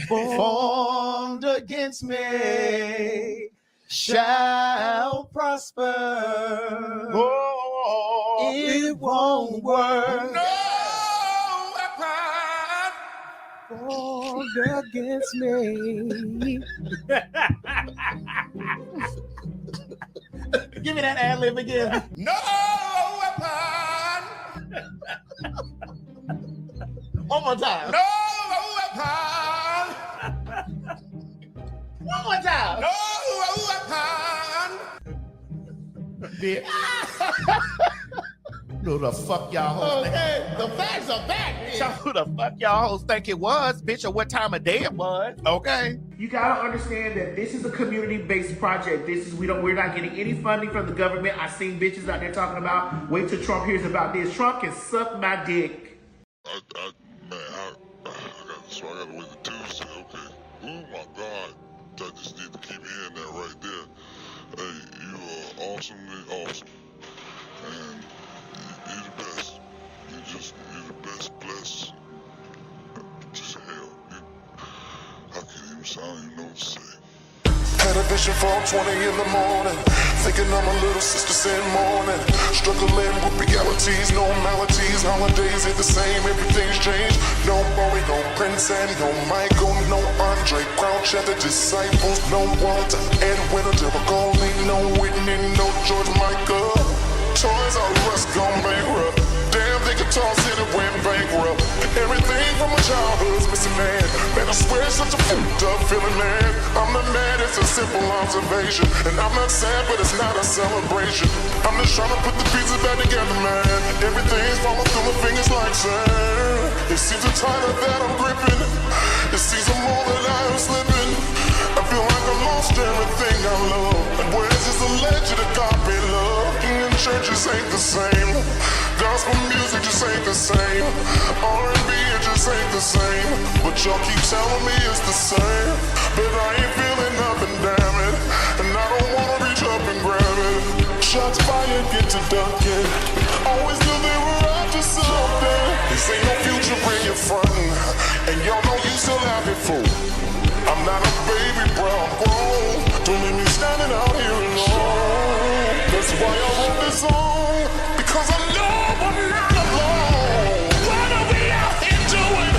formed against me shall prosper. Oh, it won't work. No weapon formed against me. Give me that ad-lib again. No weapon. One more time. No weapon. One more time. No weapon. Bitch. Who the fuck y'all hoes think? Okay, the facts are back. So who the fuck y'all hoes think it was, bitch, or what time of day it was? Okay. You gotta understand that this is a community-based project. We're not getting any funding from the government. I seen bitches out there talking about, wait till Trump hears about this. Trump can suck my dick. I got to wait till Tuesday. Okay. Oh my God. I just need to keep hearing that right there. Hey, you are awesomely awesome. And you're the best. You're the best blessed. Just hell. I can't even sound, you know what to say. Had a vision for 20 in the morning, thinking of my little sister said morning. Struggling with realities, no maladies, holidays ain't the same, everything's changed. No Bowie, no Prince, and no Michael, no Andre Crouch and the Disciples, no Walter, Edwin, or Derek Coley, no Whitney, no George Michael. Toys R Us gone bankrupt. Damn, they Guitar City went bankrupt. Everything from my childhood's missing, man. Man, I swear it's such a fucked up feeling, man. I'm not mad, it's a simple observation. And I'm not sad, but it's not a celebration. I'm just trying to put the pieces back together, man. Everything's falling through my fingers like sand. It seems a tighter that I'm gripping. It seems more that I am slipping. I feel like I lost everything I love. And where's this alleged agape love? And churches ain't the same. Gospel music just ain't the same. R&B it just ain't the same. But y'all keep telling me it's the same. But I ain't feeling nothing, damn it. And I don't wanna reach up and grab it. Shots fired, get to ducking. Always knew they were up to something. This ain't no future, bring it frontin'. And y'all know you still have it, fool. I'm not a baby, bro, I'm grown. Don't leave me standing out here alone. That's why I wrote this song. Because I know I'm not alone. What are we out here doing?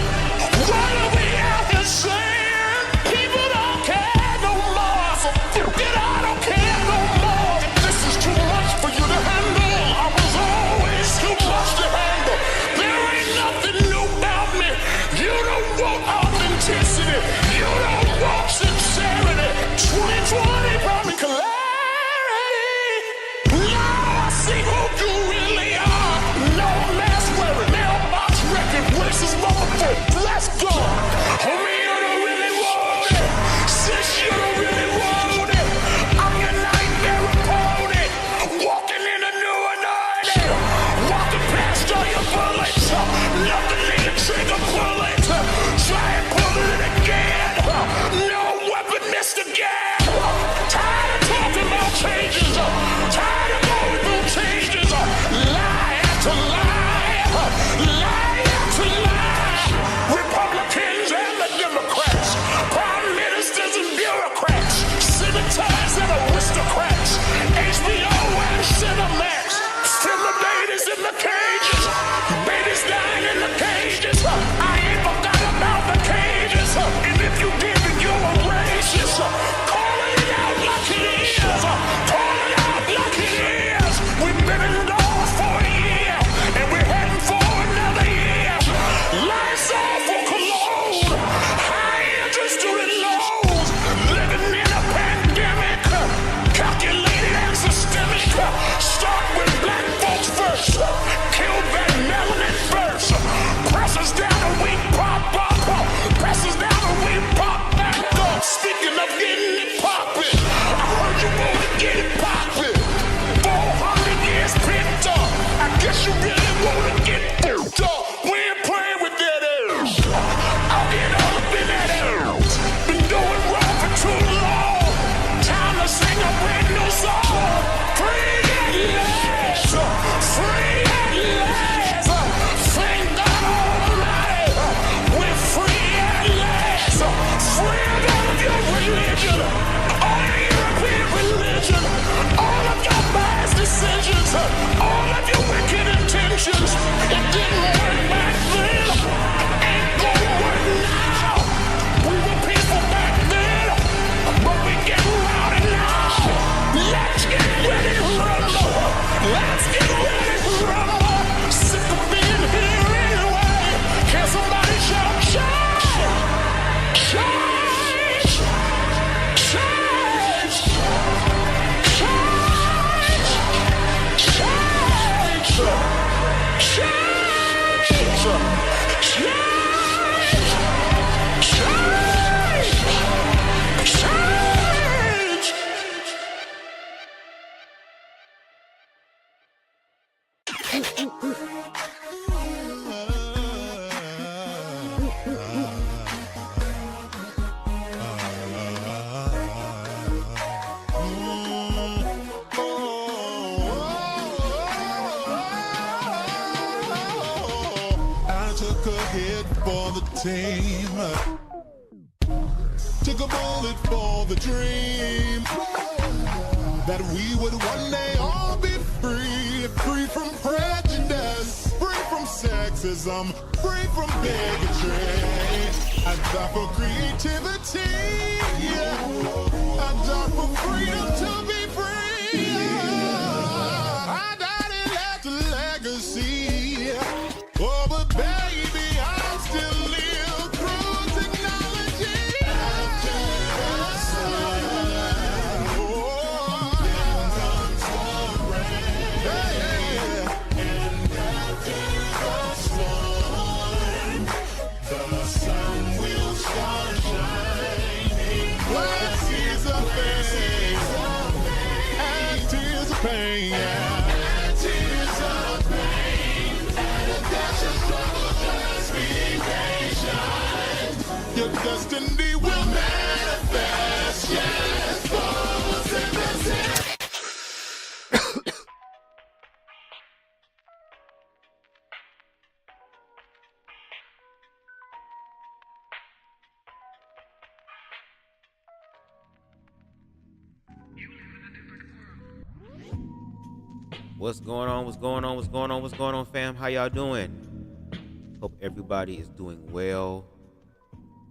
What are we out here saying? People don't care no more. So fuck it, I don't care no more. If this is too much for you to handle, I was always too much to handle. There ain't nothing new about me. You don't want authenticity. You don't want sincerity. 2020 brought me clarity. Now I see who you really are. No mask wearing, mailbox record, racist motherfucker. Let's go. Homie, you don't really want it. Sis, you don't really want it. I'm your nightmare opponent. Walking in a new anointing. Walking past all your bullets. Nothing in the trigger bullet. Try and pull it again. No weapon missed again. Tired of talking about changes. Tired of going through changes. Lie after lie. Lie after lie. Republic solutions. It didn't work back then, ain't gonna work now. We were people back then, but we get rowdy now. Let's get ready to rumble. Let's get ready to rumble. Sick of being here anyway. Can somebody shout change? Change! Change! I took a hit for the team, took a bullet for the dream, that we would one day all be free, free from prejudice, free from sexism, free from bigotry. I die for creativity, I die for freedom to be free. I died and left a legacy. Oh, but baby, I still live through technology. After the sun, then comes the rain. And after the storm, the sun will start shining. Glass is a pain, and tears of pain. And tears of pain. Just be patient. Your destiny will manifest. Yes, those in the city. What's going on? What's going on? What's going on? What's going on, fam? How y'all doing? Hope everybody is doing well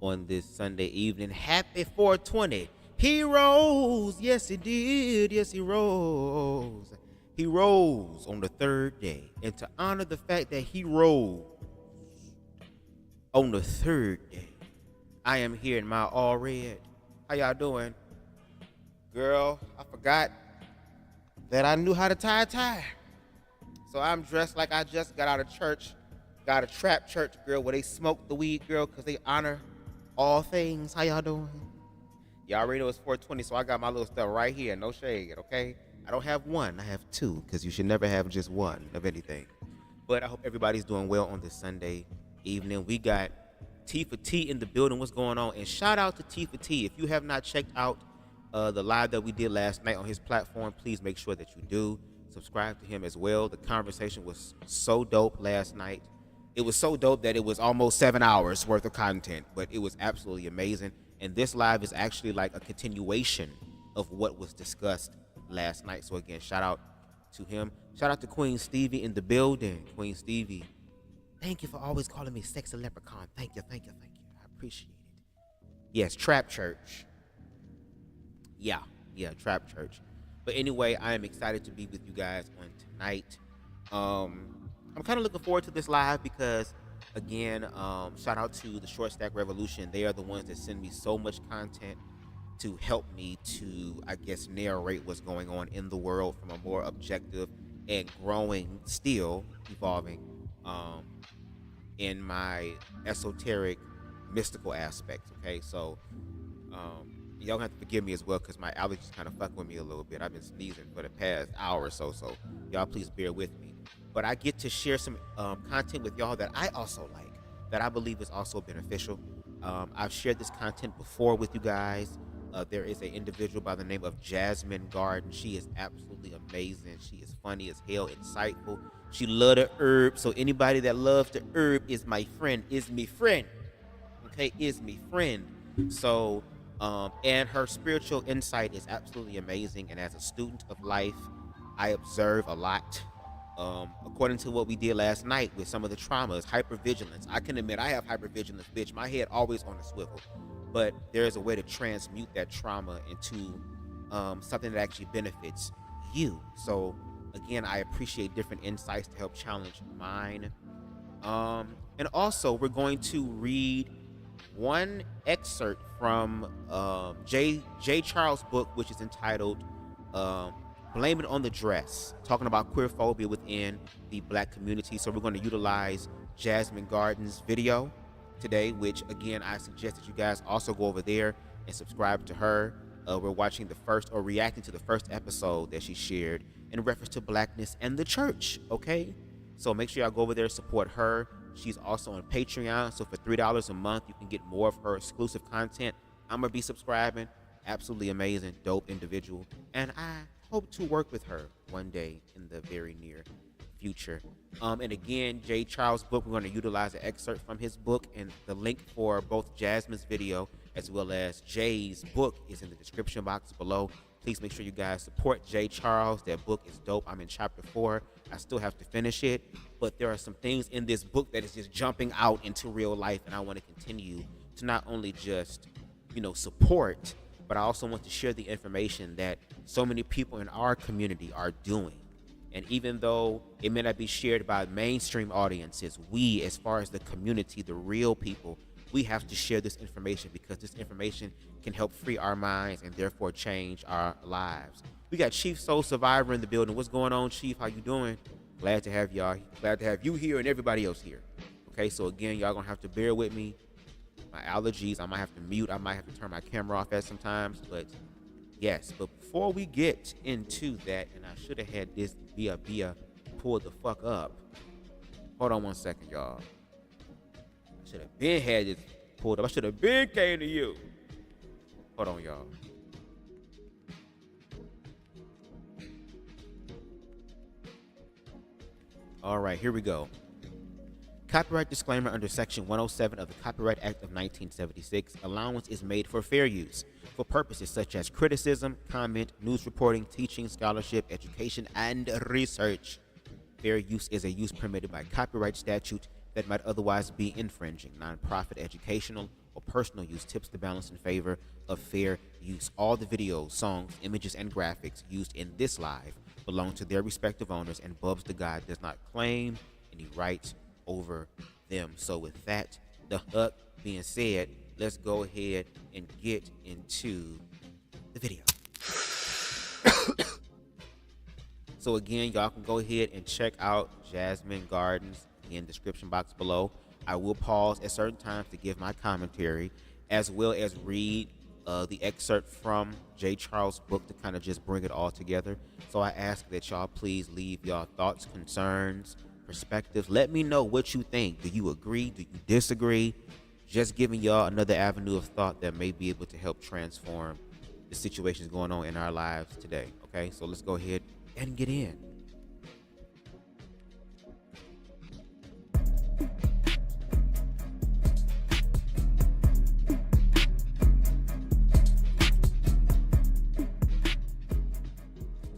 on this Sunday evening. Happy 420. He rose. Yes, he did. Yes, he rose. He rose on the third day. And to honor the fact that he rose on the third day, I am here in my all red. How y'all doing? Girl, I forgot that I knew how to tie a tie. So I'm dressed like I just got out of church. Got a trap church, girl, where they smoke the weed, girl, because they honor all things. How y'all doing? Y'all already know it's 420, so I got my little stuff right here. No shade, okay? I don't have one. I have two, because you should never have just one of anything. But I hope everybody's doing well on this Sunday evening. We got T for T in the building. What's going on? And shout out to T for T. If you have not checked out the live that we did last night on his platform, please make sure that you do. Subscribe to him as well. The conversation was so dope last night. It was so dope that it was almost 7 hours worth of content, but it was absolutely amazing. And this live is actually like a continuation of what was discussed last night. So again, shout out to him. Shout out to Queen Stevie in the building. Queen Stevie, thank you for always calling me Sexy Leprechaun. Thank you, thank you, thank you. I appreciate it. Yes, Trap Church. Yeah, Trap Church. But anyway, I am excited to be with you guys on tonight. I'm kind of looking forward to this live because, again, shout out to the Short Stack Revolution. They are the ones that send me so much content to help me to, I guess, narrate what's going on in the world from a more objective and growing, still evolving, in my esoteric, mystical aspects, okay? So, y'all have to forgive me as well because my allergies kind of fuck with me a little bit. I've been sneezing for the past hour or so, so y'all please bear with me. But I get to share some content with y'all that I also like, that I believe is also beneficial. I've shared this content before with you guys. There is an individual by the name of Jasmine Garden. She is absolutely amazing. She is funny as hell, insightful. She love the herb, so anybody that loves the herb is my friend, is me friend. Okay, is me friend. So, and her spiritual insight is absolutely amazing. And as a student of life, I observe a lot. according to what we did last night with some of the traumas, hypervigilance. I can admit I have hypervigilance, bitch. My head always on a swivel. But there's a way to transmute that trauma into something that actually benefits you. So again, I appreciate different insights to help challenge mine. And also, we're going to read one excerpt from J. Charles' book, which is entitled Blame It on the Dress, talking about queer phobia within the Black community. So we're going to utilize Jasmine Garden's video today, which again, I suggest that you guys also go over there and subscribe to her. We're watching the first, or reacting to the first episode that she shared in reference to Blackness and the church, okay? So make sure y'all go over there and support her. She's also on Patreon, so for $3 a month, you can get more of her exclusive content. I'm gonna be subscribing. Absolutely amazing, dope individual. And I hope to work with her one day in the very near future. And again, J. Charles' book, we're going to utilize an excerpt from his book, and the link for both Jasmine's video as well as Jay's book is in the description box below. Please make sure you guys support J. Charles. That book is dope. I'm in chapter 4. I still have to finish it, but there are some things in this book that is just jumping out into real life, and I want to continue to not only just, support, but I also want to share the information that so many people in our community are doing. And even though it may not be shared by mainstream audiences, we, as far as the community, the real people, we have to share this information, because this information can help free our minds and therefore change our lives. We got Chief Soul Survivor in the building. What's going on, Chief? How you doing? Glad to have y'all. Glad to have you here and everybody else here. Okay, so again, y'all gonna have to bear with me. My allergies, I might have to mute. I might have to turn my camera off at sometimes, but yes. But before we get into that, and I should have had this Bia pull the fuck up. Hold on one second, y'all. I should have been had this pulled up. I should have been came to you. Hold on, y'all. All right, here we go. Copyright disclaimer under Section 107 of the Copyright Act of 1976. Allowance is made for fair use for purposes such as criticism, comment, news reporting, teaching, scholarship, education, and research. Fair use is a use permitted by copyright statute that might otherwise be infringing. Nonprofit, educational, or personal use tips the balance in favor of fair use. All the videos, songs, images, and graphics used in this live belong to their respective owners, and BubzDaGawd does not claim any rights over them. So with that, the being said, let's go ahead and get into the video. So again, y'all can go ahead and check out Jasmine Gardens in the description box below. I will pause at certain times to give my commentary, as well as read the excerpt from J. Charles' book to kind of just bring it all together. So I ask that y'all please leave y'all thoughts, concerns, perspectives. Let me know what you think. Do you agree? Do you disagree? Just giving y'all another avenue of thought that may be able to help transform the situations going on in our lives today. Okay, so let's go ahead and get in.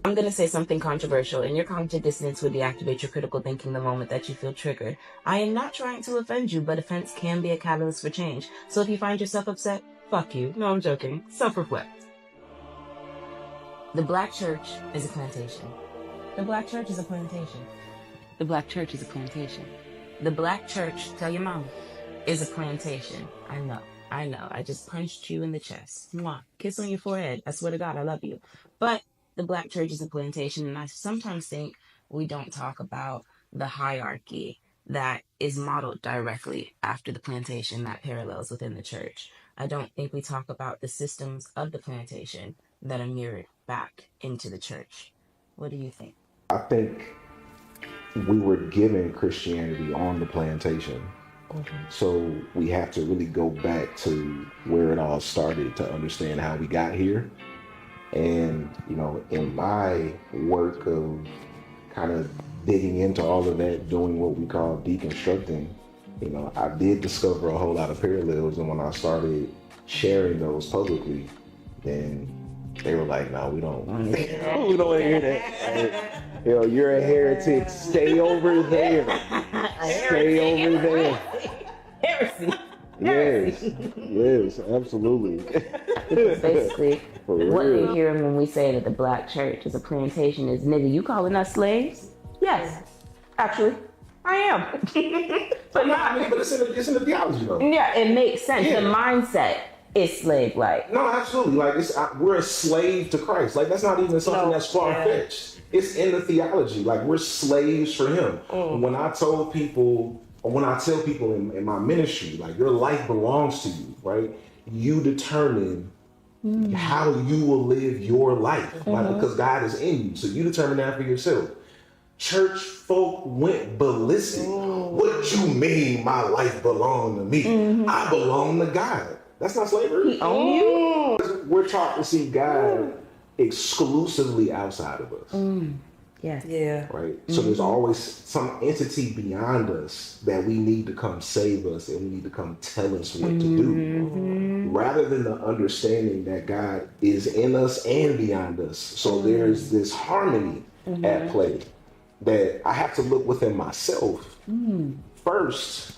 I'm going to say something controversial, and your cognitive dissonance would deactivate your critical thinking the moment that you feel triggered. I am not trying to offend you, but offense can be a catalyst for change. So if you find yourself upset, fuck you. No, I'm joking. Self-reflect. The Black church is a plantation. The Black church is a plantation. The Black church is a plantation. The Black church, tell your mom, is a plantation. I know. I just punched you in the chest. Mwah. Kiss on your forehead. I swear to God, I love you. But the Black church is a plantation, and I sometimes think we don't talk about the hierarchy that is modeled directly after the plantation that parallels within the church. I don't think we talk about the systems of the plantation that are mirrored back into the church. What do you think? I think we were given Christianity on the plantation. So we have to really go back to where it all started to understand how we got here. And, in my work of kind of digging into all of that, doing what we call deconstructing, I did discover a whole lot of parallels. And when I started sharing those publicly, then they were like, no, we don't want to hear that. Yo, you're a heretic. Stay over there. Stay over there. Heresy. Yes, absolutely. Basically, For what real. they hear when we say that the black church is a plantation is, nigga, you calling us slaves? Yes, actually, I am. But not. But it's in the theology though. Yeah, it makes sense. Yeah. The mindset is slave-like. No, absolutely. Like we're a slave to Christ. Like that's not even something that's far-fetched. It's in the theology. Like we're slaves for him. When I tell people in my ministry, like your life belongs to you, right? You determine how you will live your life, like, because God is in you. So you determine that for yourself. Church folk went ballistic. What you mean my life belonged to me? I belong to God. That's not slavery. He own you? We're taught to see God exclusively outside of us. Yes. Yeah. Right? So there's always some entity beyond us that we need to come save us and we need to come tell us what to do. Rather than the understanding that God is in us and beyond us. So there's this harmony at play that I have to look within myself first,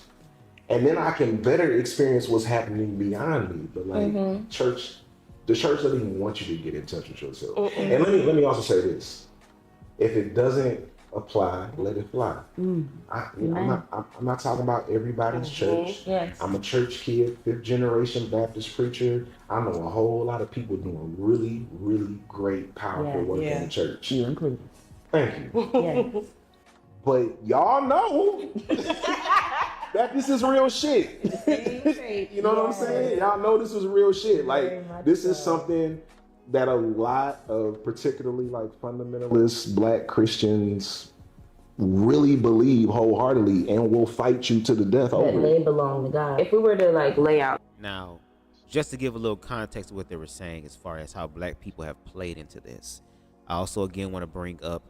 and then I can better experience what's happening beyond me. But like the church doesn't even want you to get in touch with yourself. And let me also say this. If it doesn't apply, let it fly. I'm not talking about everybody's church. Yes. I'm a church kid, 5th generation Baptist preacher. I know a whole lot of people doing really, really great, powerful work in the church. You included. Thank you. Yes. But y'all know that this is real shit. You know what I'm saying? Y'all know this is real shit. Like, this is something that a lot of particularly like fundamentalist Black Christians really believe wholeheartedly and will fight you to the death That over they it. belong to God. If we were to like lay out. Now, just to give a little context to what they were saying as far as how Black people have played into this, I also again want to bring up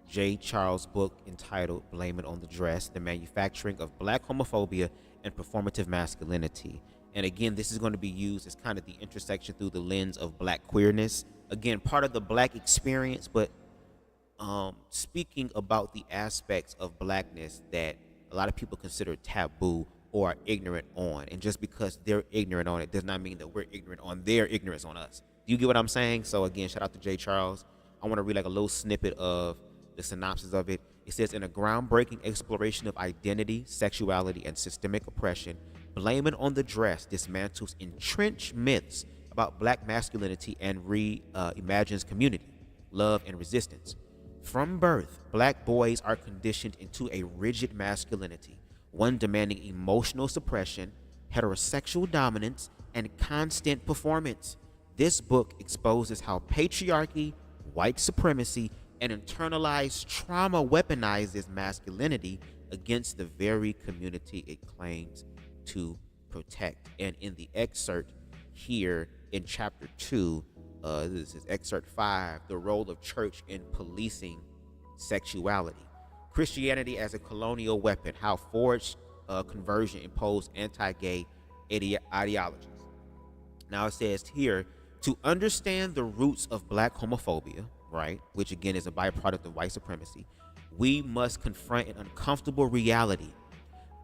J. Charles' book entitled Blame It on the Dress, The Manufacturing of Black Homophobia and Performative Masculinity. And again, this is going to be used as kind of the intersection through the lens of Black queerness. Again, part of the Black experience, but speaking about the aspects of Blackness that a lot of people consider taboo or are ignorant on. And just because they're ignorant on it does not mean that we're ignorant on their ignorance on us. Do you get what I'm saying? So again, shout out to J. Charles. I want to read like a little snippet of the synopsis of it. It says, in a groundbreaking exploration of identity, sexuality, and systemic oppression, Blame It on the Dress dismantles entrenched myths about Black masculinity and reimagines community, love, and resistance. From birth, Black boys are conditioned into a rigid masculinity, one demanding emotional suppression, heterosexual dominance, and constant performance. This book exposes how patriarchy, white supremacy, and internalized trauma weaponizes masculinity against the very community it claims to protect. And in the excerpt here in chapter 2, this is excerpt 5, the role of church in policing sexuality. Christianity as a colonial weapon, how forced conversion imposed anti-gay ideologies. Now it says here, to understand the roots of Black homophobia, right, which again is a byproduct of white supremacy, we must confront an uncomfortable reality.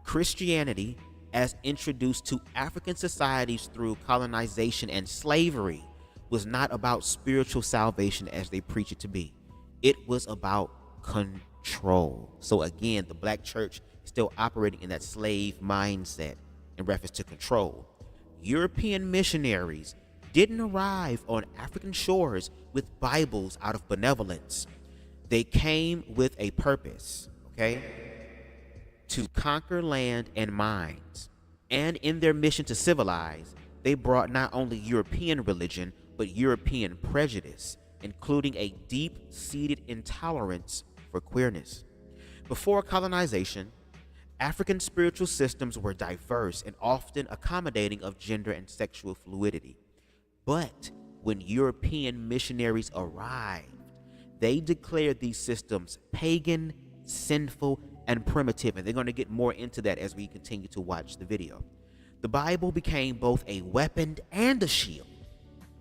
Christianity, as introduced to African societies through colonization and slavery, was not about spiritual salvation as they preach it to be. It was about control. So again, the Black church is still operating in that slave mindset in reference to control. European missionaries didn't arrive on African shores with Bibles out of benevolence. They came with a purpose, okay? To conquer land and minds. And in their mission to civilize, they brought not only European religion, but European prejudice, including a deep-seated intolerance for queerness. Before colonization, African spiritual systems were diverse and often accommodating of gender and sexual fluidity. But when European missionaries arrived, they declared these systems pagan, sinful, and primitive. And they're going to get more into that as we continue to watch the video. The Bible became both a weapon and a shield,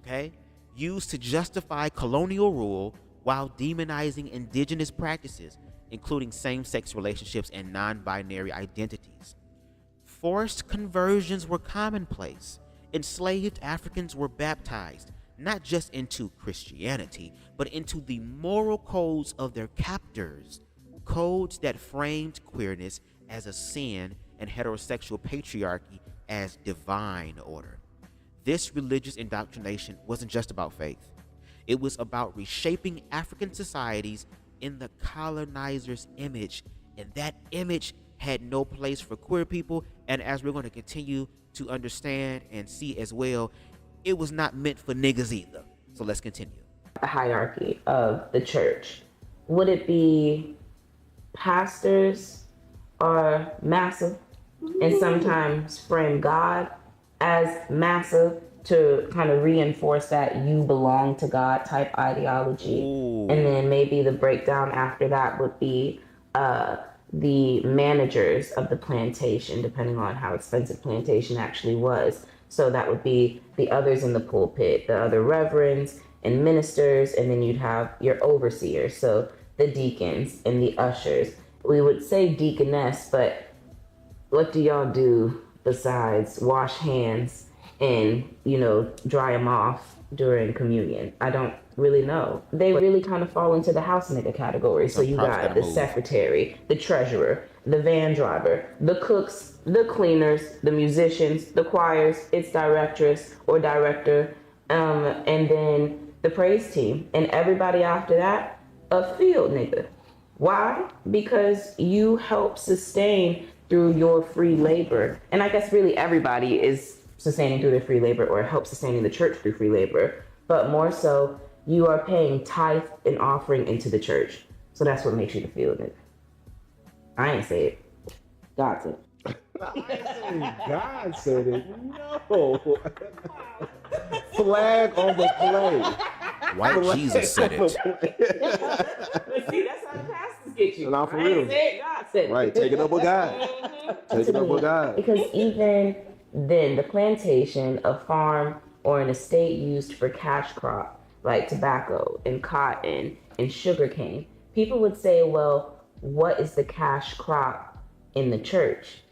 okay, used to justify colonial rule while demonizing indigenous practices, including same-sex relationships and non-binary identities. Forced conversions were commonplace. Enslaved Africans were baptized, not just into Christianity, but into the moral codes of their captors, codes that framed queerness as a sin and heterosexual patriarchy as divine order. This religious indoctrination wasn't just about faith. It was about reshaping African societies in the colonizer's image, and that image had no place for queer people, and as we're going to continue to understand and see as well, it was not meant for niggas either. So let's continue. The hierarchy of the church. Would it be pastors are massive and sometimes frame God as massive to kind of reinforce that you belong to God type ideology? Ooh. And then maybe the breakdown after that would be the managers of the plantation, depending on how expensive plantation actually was. So that would be the others in the pulpit, the other reverends and ministers, and then you'd have your overseers, so the deacons and the ushers. We would say deaconess, but what do y'all do besides wash hands and, dry them off during communion? I don't really know. They really kind of fall into the house nigga category. So you got the secretary, the treasurer, the van driver, the cooks, the cleaners, the musicians, the choirs, its directress or director, and then the praise team. And everybody after that, a field nigga. Why? Because you help sustain through your free labor. And I guess really everybody is sustaining through their free labor or help sustaining the church through free labor. But more so, you are paying tithe and offering into the church. So that's what makes you the field nigga. I ain't say it. God said it. I ain't saying God said it. No. Flag on the play. White Jesus said it. But see, that's how the pastors get you. Not for I real. ain't say it, God said it. Right, take it up with God. Take it up with God. Because even then, the plantation, a farm, or an estate used for cash crop, like tobacco and cotton and sugarcane, people would say, well, what is the cash crop in the church?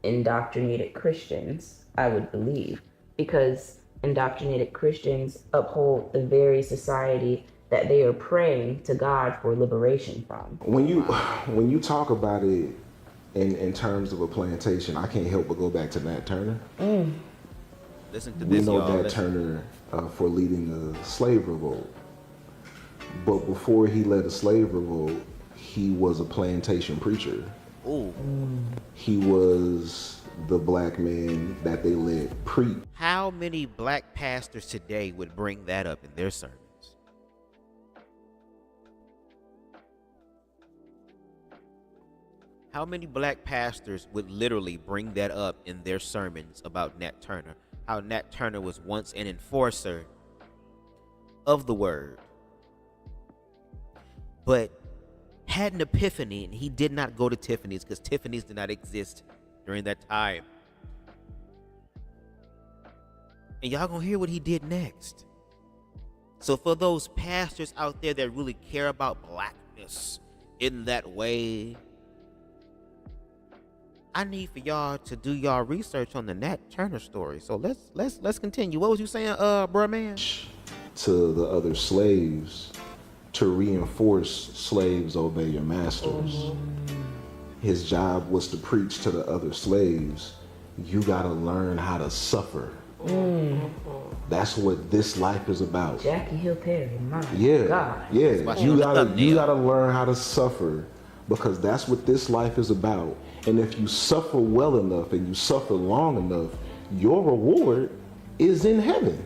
Indoctrinated Christians, I would believe, because indoctrinated Christians uphold the very society that they are praying to God for liberation from. When you talk about it in terms of a plantation, I can't help but go back to Nat Turner. Listen to We this, know y'all. Nat Turner for leading the slave revolt. But before he led a slave revolt, he was a plantation preacher. Ooh. He was the black man that they let preach. How many black pastors today would bring that up in their sermons? How many black pastors would literally bring that up in their sermons about Nat Turner? How Nat Turner was once an enforcer of the word, but had an epiphany, and he did not go to Tiffany's because Tiffany's did not exist during that time. And y'all gonna hear what he did next. So for those pastors out there that really care about blackness in that way, I need for y'all to do y'all research on the Nat Turner story. So let's continue. What was you saying, bruh man? To the other slaves to reinforce slaves obey your masters. His job was to preach to the other slaves, you gotta learn how to suffer. That's what this life is about. Jackie Hill Perry, my God. Yeah. You gotta learn how to suffer, because that's what this life is about. And if you suffer well enough and you suffer long enough, your reward is in heaven.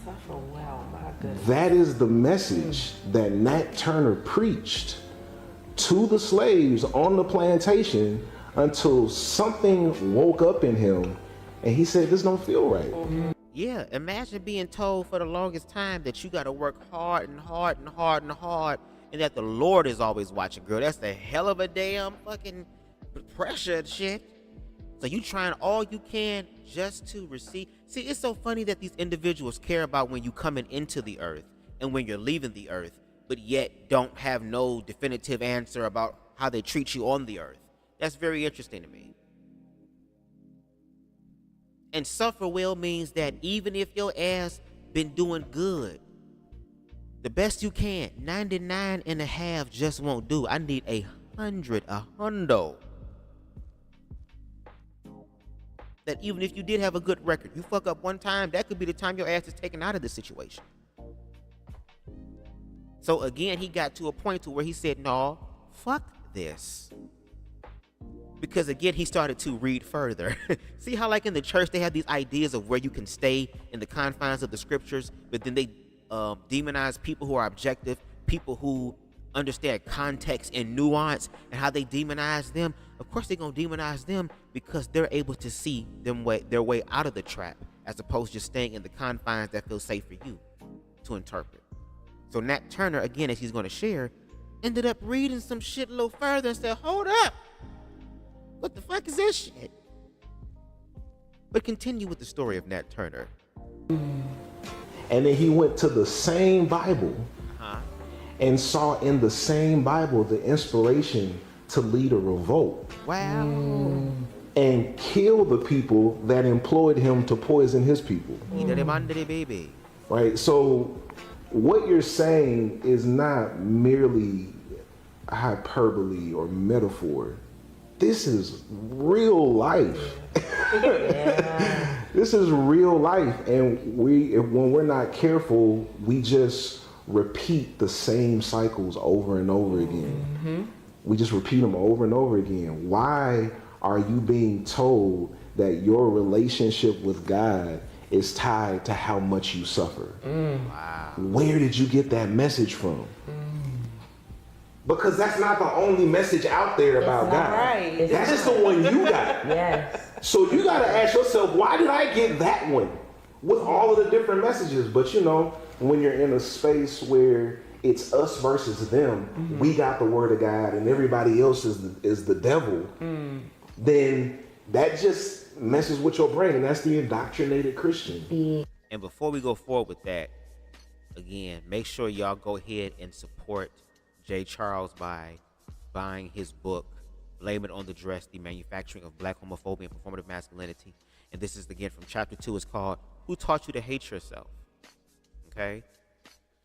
Suffer well, my goodness. That is the message that Nat Turner preached to the slaves on the plantation until something woke up in him and he said, this don't feel right. Yeah, imagine being told for the longest time that you got to work hard and hard and hard and hard, and that the Lord is always watching, girl. That's the hell of a damn fucking pressure and shit. So you trying all you can just to receive. See, it's so funny that these individuals care about when you coming into the earth and when you're leaving the earth, but yet don't have no definitive answer about how they treat you on the earth. That's very interesting to me. And suffer well means that even if your ass been doing good, the best you can, 99 and a half just won't do. I need 100, a hundo. That even if you did have a good record, you fuck up one time, that could be the time your ass is taken out of the situation. So again, he got to a point to where he said, no, fuck this. Because again, he started to read further. See how like in the church, they have these ideas of where you can stay in the confines of the scriptures, but then they demonize people who are objective, people who understand context and nuance, and how they demonize them. Of course, they're going to demonize them because they're able to see their way out of the trap, as opposed to just staying in the confines that feel safe for you to interpret. So Nat Turner, again, as he's going to share, ended up reading some shit a little further and said, hold up, what the fuck is this shit? But continue with the story of Nat Turner. And then he went to the same Bible and saw in the same Bible the inspiration to lead a revolt. Wow. And kill the people that employed him to poison his people. Baby. Right? So what you're saying is not merely hyperbole or metaphor. This is real life. Yeah. This is real life, and when we're not careful, we just repeat the same cycles over and over again. Mm-hmm. We just repeat them over and over again. Why are you being told that your relationship with God is tied to how much you suffer? Wow. Where did you get that message from? Because that's not the only message out there about God. Right. That's just the one you got. Yes. So you got to ask yourself, why did I get that one with all of the different messages? But you know, when you're in a space where it's us versus them, we got the word of God and everybody else is the devil, then that just messes with your brain. And that's the indoctrinated Christian. And before we go forward with that, again, make sure y'all go ahead and support Jay Charles by buying his book, Blame It on the Dress, The Manufacturing of Black Homophobia and Performative Masculinity. And this is, again, from chapter 2. It's called, Who Taught You to Hate Yourself? Okay?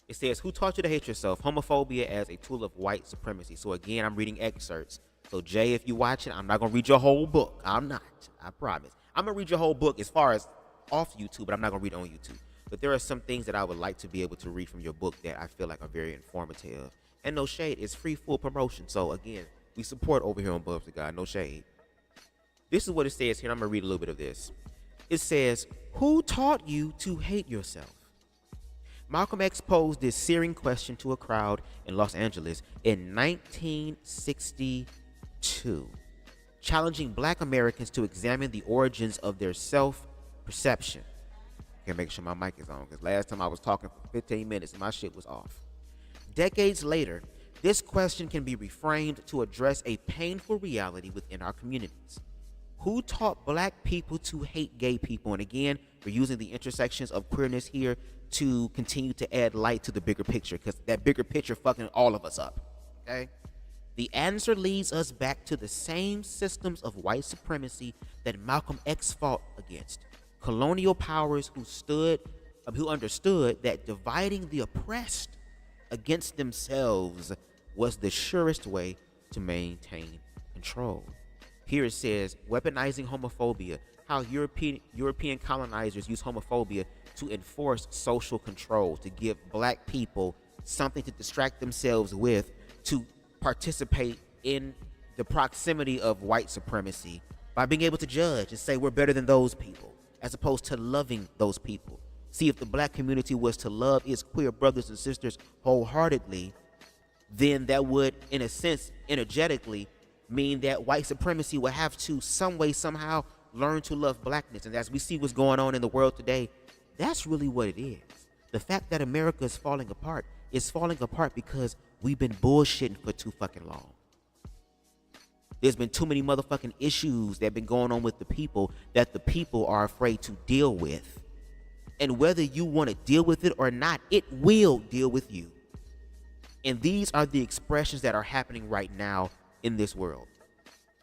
It says, who taught you to hate yourself? Homophobia as a tool of white supremacy. So, again, I'm reading excerpts. So, Jay, if you're watching, I'm not going to read your whole book. I'm not. I promise. I'm going to read your whole book as far as off YouTube, but I'm not going to read it on YouTube. But there are some things that I would like to be able to read from your book that I feel like are very informative. And no shade, it's free, full promotion. So again, we support over here on BubzDaGawd, no shade. This is what it says here. I'm going to read a little bit of this. It says, who taught you to hate yourself? Malcolm X posed this searing question to a crowd in Los Angeles in 1962, challenging black Americans to examine the origins of their self-perception. Can't make sure my mic is on, because last time I was talking for 15 minutes and my shit was off. Decades later, this question can be reframed to address a painful reality within our communities. Who taught black people to hate gay people? And again, we're using the intersections of queerness here to continue to add light to the bigger picture, because that bigger picture fucking all of us up, okay? The answer leads us back to the same systems of white supremacy that Malcolm X fought against. Colonial powers who understood that dividing the oppressed against themselves was the surest way to maintain control. Here it says, weaponizing homophobia, how European colonizers use homophobia to enforce social control, to give black people something to distract themselves with, to participate in the proximity of white supremacy by being able to judge and say we're better than those people, as opposed to loving those people. See, if the black community was to love its queer brothers and sisters wholeheartedly, then that would, in a sense, energetically mean that white supremacy would have to, some way, somehow, learn to love blackness. And as we see what's going on in the world today, that's really what it is. The fact that America is falling apart because we've been bullshitting for too fucking long. There's been too many motherfucking issues that have been going on with the people that the people are afraid to deal with. And whether you want to deal with it or not, it will deal with you. And these are the expressions that are happening right now in this world.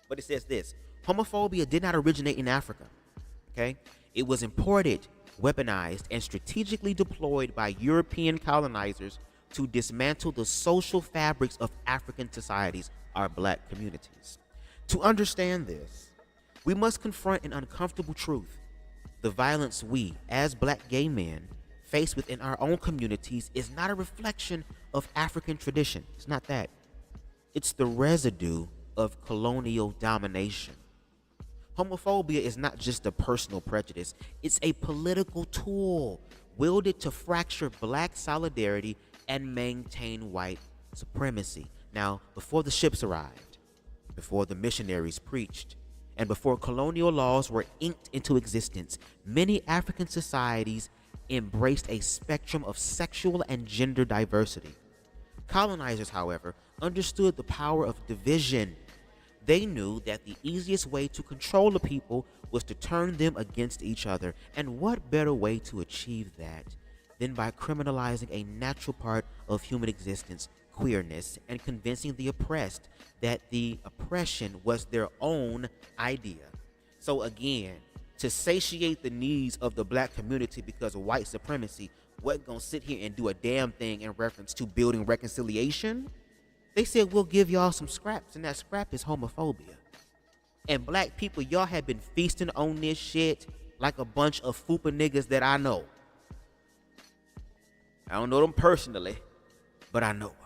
But it says this: homophobia did not originate in Africa. Okay? It was imported, weaponized, and strategically deployed by European colonizers to dismantle the social fabrics of African societies, our black communities. To understand this, we must confront an uncomfortable truth. The violence we, as black gay men, face within our own communities is not a reflection of African tradition. It's not that. It's the residue of colonial domination. Homophobia is not just a personal prejudice. It's a political tool wielded to fracture black solidarity and maintain white supremacy. Now, before the ships arrived, before the missionaries preached, and before colonial laws were inked into existence, many African societies embraced a spectrum of sexual and gender diversity. Colonizers, however, understood the power of division. They knew that the easiest way to control a people was to turn them against each other. And what better way to achieve that than by criminalizing a natural part of human existence, queerness, and convincing the oppressed that the oppression was their own idea. So again, to satiate the needs of the black community because of white supremacy wasn't gonna sit here and do a damn thing in reference to building reconciliation. They said, we'll give y'all some scraps, and that scrap is homophobia. And black people, y'all have been feasting on this shit like a bunch of fupa niggas that I know. I don't know them personally, but I know them.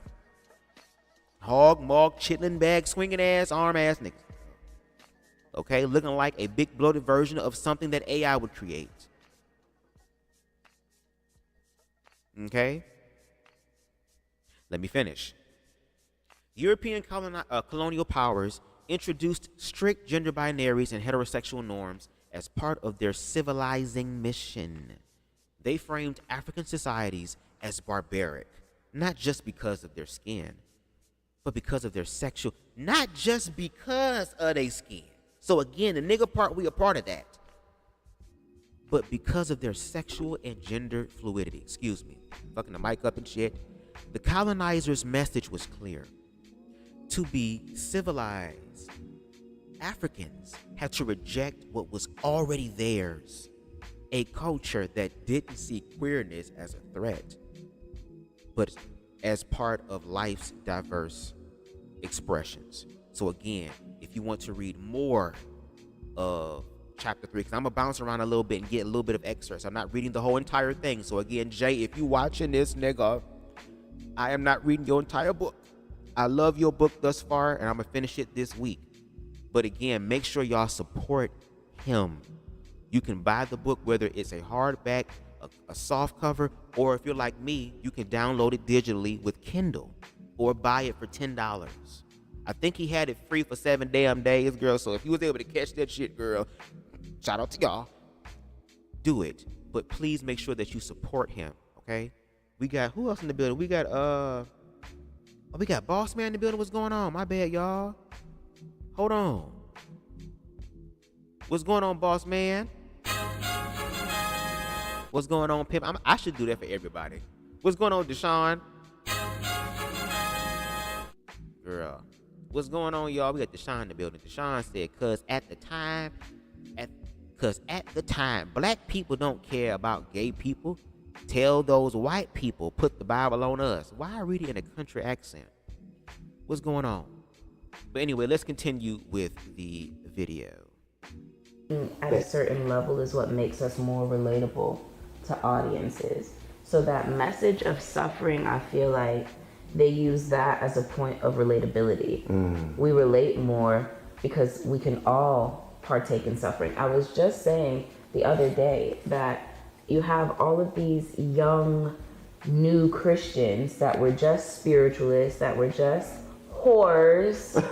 Hog, mog, chitlin bag, swinging ass, arm ass niggas. Okay, looking like a big bloated version of something that AI would create. Okay? Let me finish. European colonial powers introduced strict gender binaries and heterosexual norms as part of their civilizing mission. They framed African societies as barbaric, not just because of their skin, but because of their sexual, not just because of their skin. So again, the nigga part, we a part of that. But because of their sexual and gender fluidity, excuse me, fucking the mic up and shit. The colonizers' message was clear. To be civilized, Africans had to reject what was already theirs, a culture that didn't see queerness as a threat, but as part of life's diverse expressions. So again, if you want to read more of chapter 3, because I'm gonna bounce around a little bit and get a little bit of excerpts. I'm not reading the whole entire thing. So again, Jay, if you watching this, nigga, I am not reading your entire book. I love your book thus far, and I'm gonna finish it this week. But again, make sure y'all support him. You can buy the book, whether it's a hardback, a soft cover, or if you're like me, you can download it digitally with Kindle or buy it for $10. I think he had it free for 7 damn days, girl. So if you was able to catch that shit, girl, shout out to y'all. Do it. But please make sure that you support him, okay? We got, who else in the building? We got, we got Boss Man in the building. What's going on? My bad, y'all. Hold on. What's going on, Boss Man? What's going on, Pimp? I should do that for everybody. What's going on, Deshaun? Girl. What's going on, y'all? We got Deshaun in the building. Deshaun said, cause at the time, black people don't care about gay people. Tell those white people, put the Bible on us. Why I read it in a country accent? What's going on? But anyway, let's continue with the video. At a certain level is what makes us more relatable to audiences. So that message of suffering, I feel like they use that as a point of relatability. We relate more because we can all partake in suffering. I was just saying the other day that you have all of these young, new Christians that were just spiritualists, that were just whores.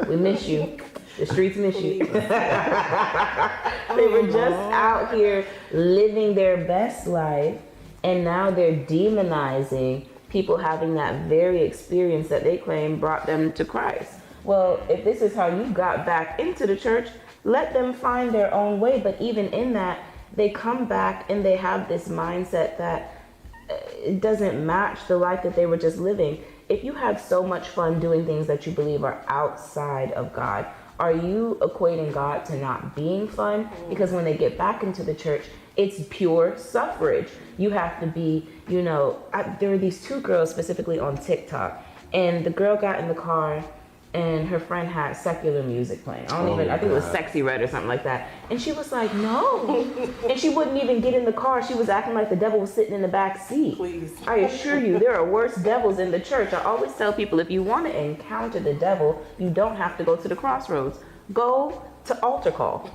We miss you. The streets miss you. They were just out here living their best life, and now they're demonizing people having that very experience that they claim brought them to Christ. Well, if this is how you got back into the church, let them find their own way. But even in that, they come back and they have this mindset that it doesn't match the life that they were just living. if you have so much fun doing things that you believe are outside of God, are you equating God to not being fun? Because when they get back into the church, it's pure suffrage. You have to be, there were these two girls specifically on TikTok, and the girl got in the car and her friend had secular music playing. I think it was Sexy Red or something like that. And she was like, no. And she wouldn't even get in the car. She was acting like the devil was sitting in the back seat. Please. I assure you, there are worse devils in the church. I always tell people, if you want to encounter the devil, you don't have to go to the crossroads. Go to altar call.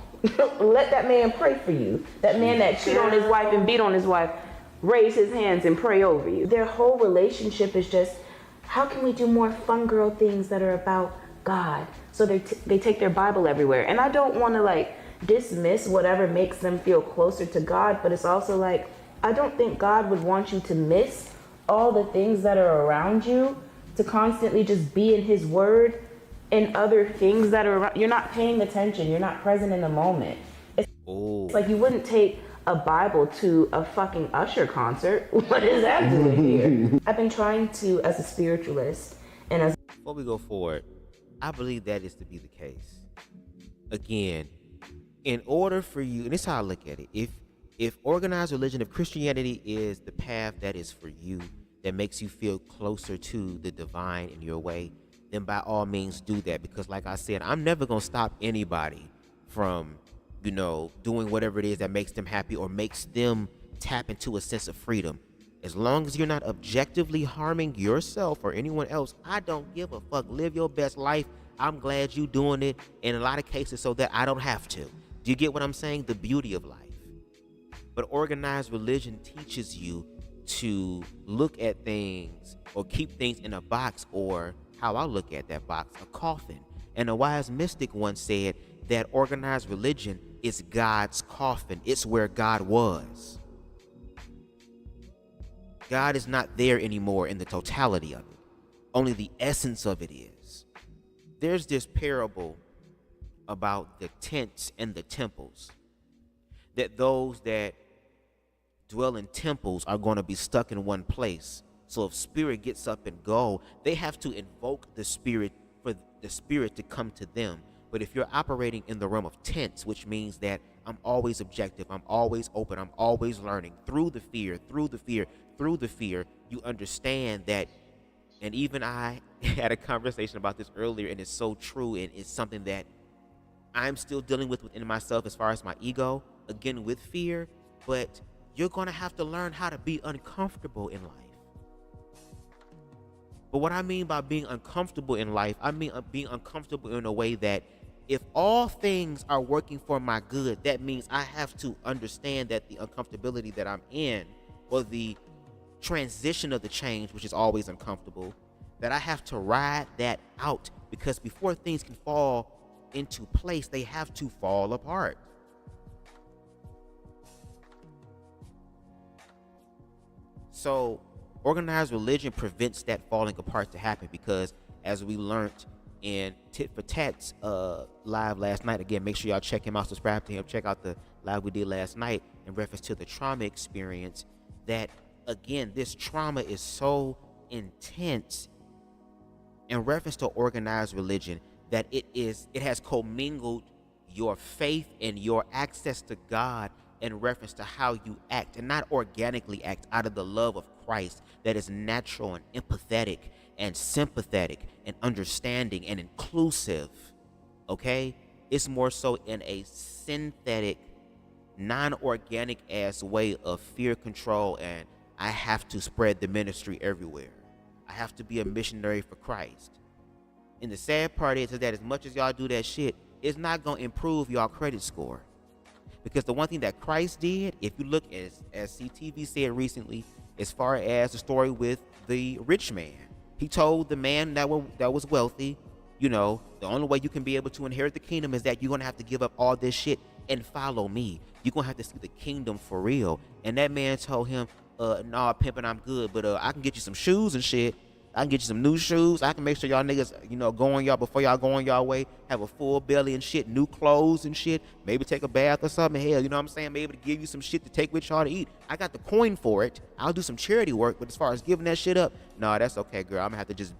Let that man pray for you. That man that cheated on his wife and beat on his wife, raise his hands and pray over you. Their whole relationship is just, how can we do more fun girl things that are about God? So they take their Bible everywhere. And I don't want to dismiss whatever makes them feel closer to God, but it's also I don't think God would want you to miss all the things that are around you, to constantly just be in his word and other things that are around. You're not paying attention. You're not present in the moment. It's like you wouldn't take a Bible to a fucking Usher concert. What is that doing here? I've been trying to, as a spiritualist, and as Before we go forward, I believe that is to be the case. Again, in order for you, and this is how I look at it, if organized religion, if Christianity is the path that is for you, that makes you feel closer to the divine in your way, then by all means do that. Because like I said, I'm never going to stop anybody from doing whatever it is that makes them happy or makes them tap into a sense of freedom. As long as you're not objectively harming yourself or anyone else, I don't give a fuck. Live your best life. I'm glad you doing it in a lot of cases so that I don't have to. Do you get what I'm saying? The beauty of life. But organized religion teaches you to look at things or keep things in a box, or how I look at that box, a coffin. And a wise mystic once said that organized religion is God's coffin. It's where God was. God is not there anymore in the totality of it. Only the essence of it is. There's this parable about the tents and the temples, that those that dwell in temples are going to be stuck in one place. So if spirit gets up and go, they have to invoke the spirit for the spirit to come to them. But if you're operating in the realm of tents, which means that I'm always objective, I'm always open, I'm always learning through the fear, you understand that. And even I had a conversation about this earlier, and it's so true, and it's something that I'm still dealing with within myself as far as my ego, again with fear. But you're going to have to learn how to be uncomfortable in life. But what I mean by being uncomfortable in life, I mean being uncomfortable in a way that if all things are working for my good, that means I have to understand that the uncomfortability that I'm in, or the transition of the change, which is always uncomfortable, that I have to ride that out, because before things can fall into place, they have to fall apart. So organized religion prevents that falling apart to happen, because as we learned in Tit for Tat's live last night, again, make sure y'all check him out, subscribe to him, check out the live we did last night in reference to the trauma experience, that again, this trauma is so intense in reference to organized religion that it has commingled your faith and your access to God in reference to how you act, and not organically act out of the love of Christ that is natural and empathetic and sympathetic and understanding and inclusive. Okay? It's more so in a synthetic, non-organic ass way of fear, control, and I have to spread the ministry everywhere. I have to be a missionary for Christ. And the sad part is that as much as y'all do that shit, it's not going to improve y'all credit score. Because the one thing that Christ did, if you look as CTV said recently, as far as the story with the rich man, he told the man that was wealthy, the only way you can be able to inherit the kingdom is that you're going to have to give up all this shit and follow me. You're going to have to see the kingdom for real. And that man told him, nah, pimpin', I'm good, but I can get you some shoes and shit. I can get you some new shoes. I can make sure y'all niggas, you know, before y'all go on y'all way, have a full belly and shit, new clothes and shit. Maybe take a bath or something. Hell, you know what I'm saying? Maybe to give you some shit to take with y'all to eat. I got the coin for it. I'll do some charity work, but as far as giving that shit up, no, that's okay, girl. I'm gonna have to just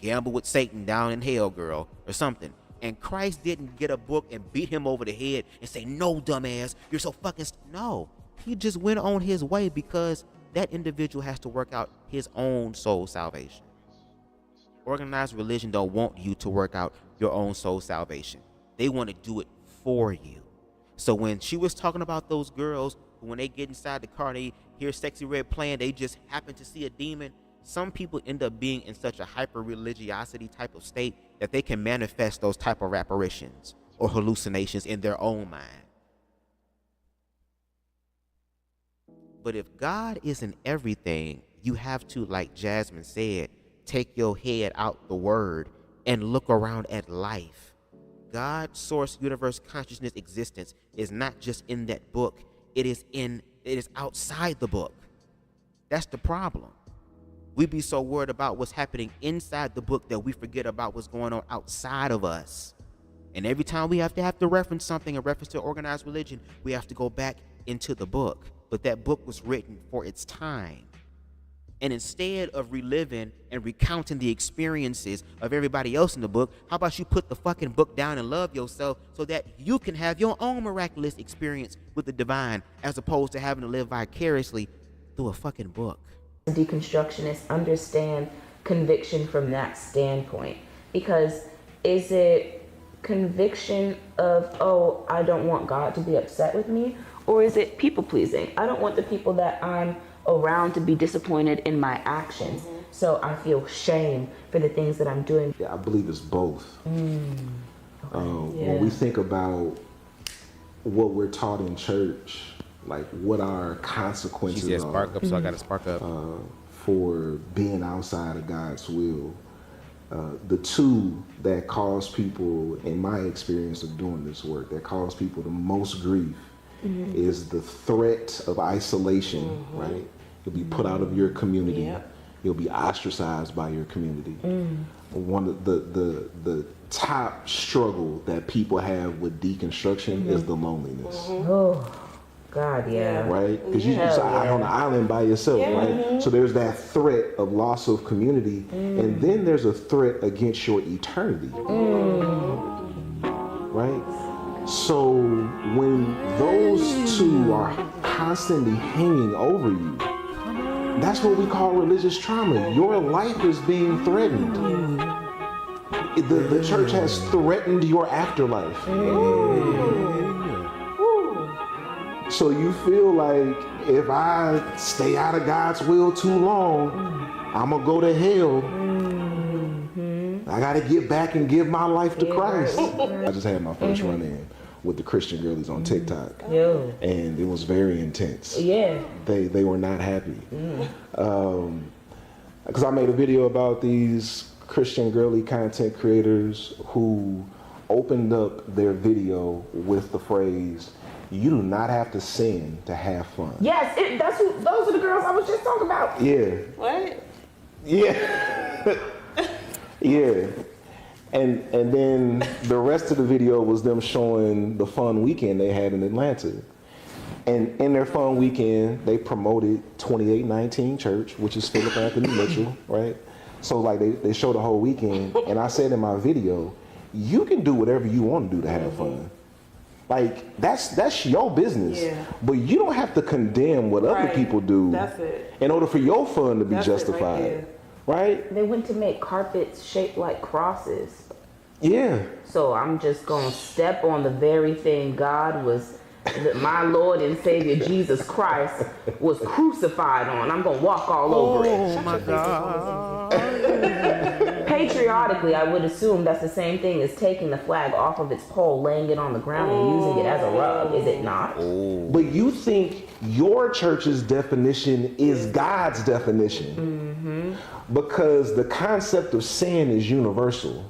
gamble with Satan down in hell, girl, or something. And Christ didn't get a book and beat him over the head and say, no, dumbass, you're so fucking no. He just went on his way because that individual has to work out his own soul salvation. Organized religion don't want you to work out your own soul salvation. They want to do it for you. So when she was talking about those girls, when they get inside the car, they hear Sexy Red playing, they just happen to see a demon. Some people end up being in such a hyper-religiosity type of state that they can manifest those type of apparitions or hallucinations in their own mind. But if God isn't everything, you have to, like Jasmine said, take your head out the word and look around at life. God, source, universe, consciousness, existence is not just in that book. It is outside the book. That's the problem. We be so worried about what's happening inside the book that we forget about what's going on outside of us. And every time we have to reference something, a reference to organized religion, we have to go back into the book. But that book was written for its time. And instead of reliving and recounting the experiences of everybody else in the book, how about you put the fucking book down and love yourself so that you can have your own miraculous experience with the divine, as opposed to having to live vicariously through a fucking book. Deconstructionists understand conviction from that standpoint, because is it conviction of, oh, I don't want God to be upset with me, or is it people pleasing? I don't want the people that I'm around to be disappointed in my actions, so I feel shame for the things that I'm doing. Yeah, I believe it's both. When we think about what we're taught in church, like what our consequences she said spark up, so I gotta spark up. For being outside of God's will. The two that cause people, in my experience of doing this work, that cause people the most grief is the threat of isolation, right? You'll be put out of your community. You'll be ostracized by your community. One of the top struggle that people have with deconstruction is the loneliness. Oh, God, yeah. Right? Because you're out on the island by yourself, right? So there's that threat of loss of community, and then there's a threat against your eternity. Right? So when those two are constantly hanging over you, that's what we call religious trauma. Your life is being threatened. The church has threatened your afterlife. So you feel like if I stay out of God's will too long, I'm gonna go to hell. I gotta get back and give my life to Christ. I just had my first run-in with the Christian girlies on TikTok, and it was very intense. They were not happy because I made a video about these Christian girly content creators who opened up their video with the phrase, "You do not have to sin to have fun." Yes, those are the girls I was just talking about. Yeah. What? Yeah. Yeah. And then the rest of the video was them showing the fun weekend they had in Atlanta. And in their fun weekend, they promoted 2819 Church, which is Philip Anthony Mitchell, right? So like they showed the whole weekend, and I said in my video, you can do whatever you want to do to have fun. Like that's your business, but you don't have to condemn what other people do in order for your fun to be justified, right? They went to make carpets shaped like crosses. Yeah. So I'm just gonna step on the very thing my Lord and Savior Jesus Christ was crucified on. I'm gonna walk all over it. Oh my God. Patriotically, I would assume that's the same thing as taking the flag off of its pole, laying it on the ground, and using it as a rug, is it not? But you think your church's definition is God's definition. Because the concept of sin is universal.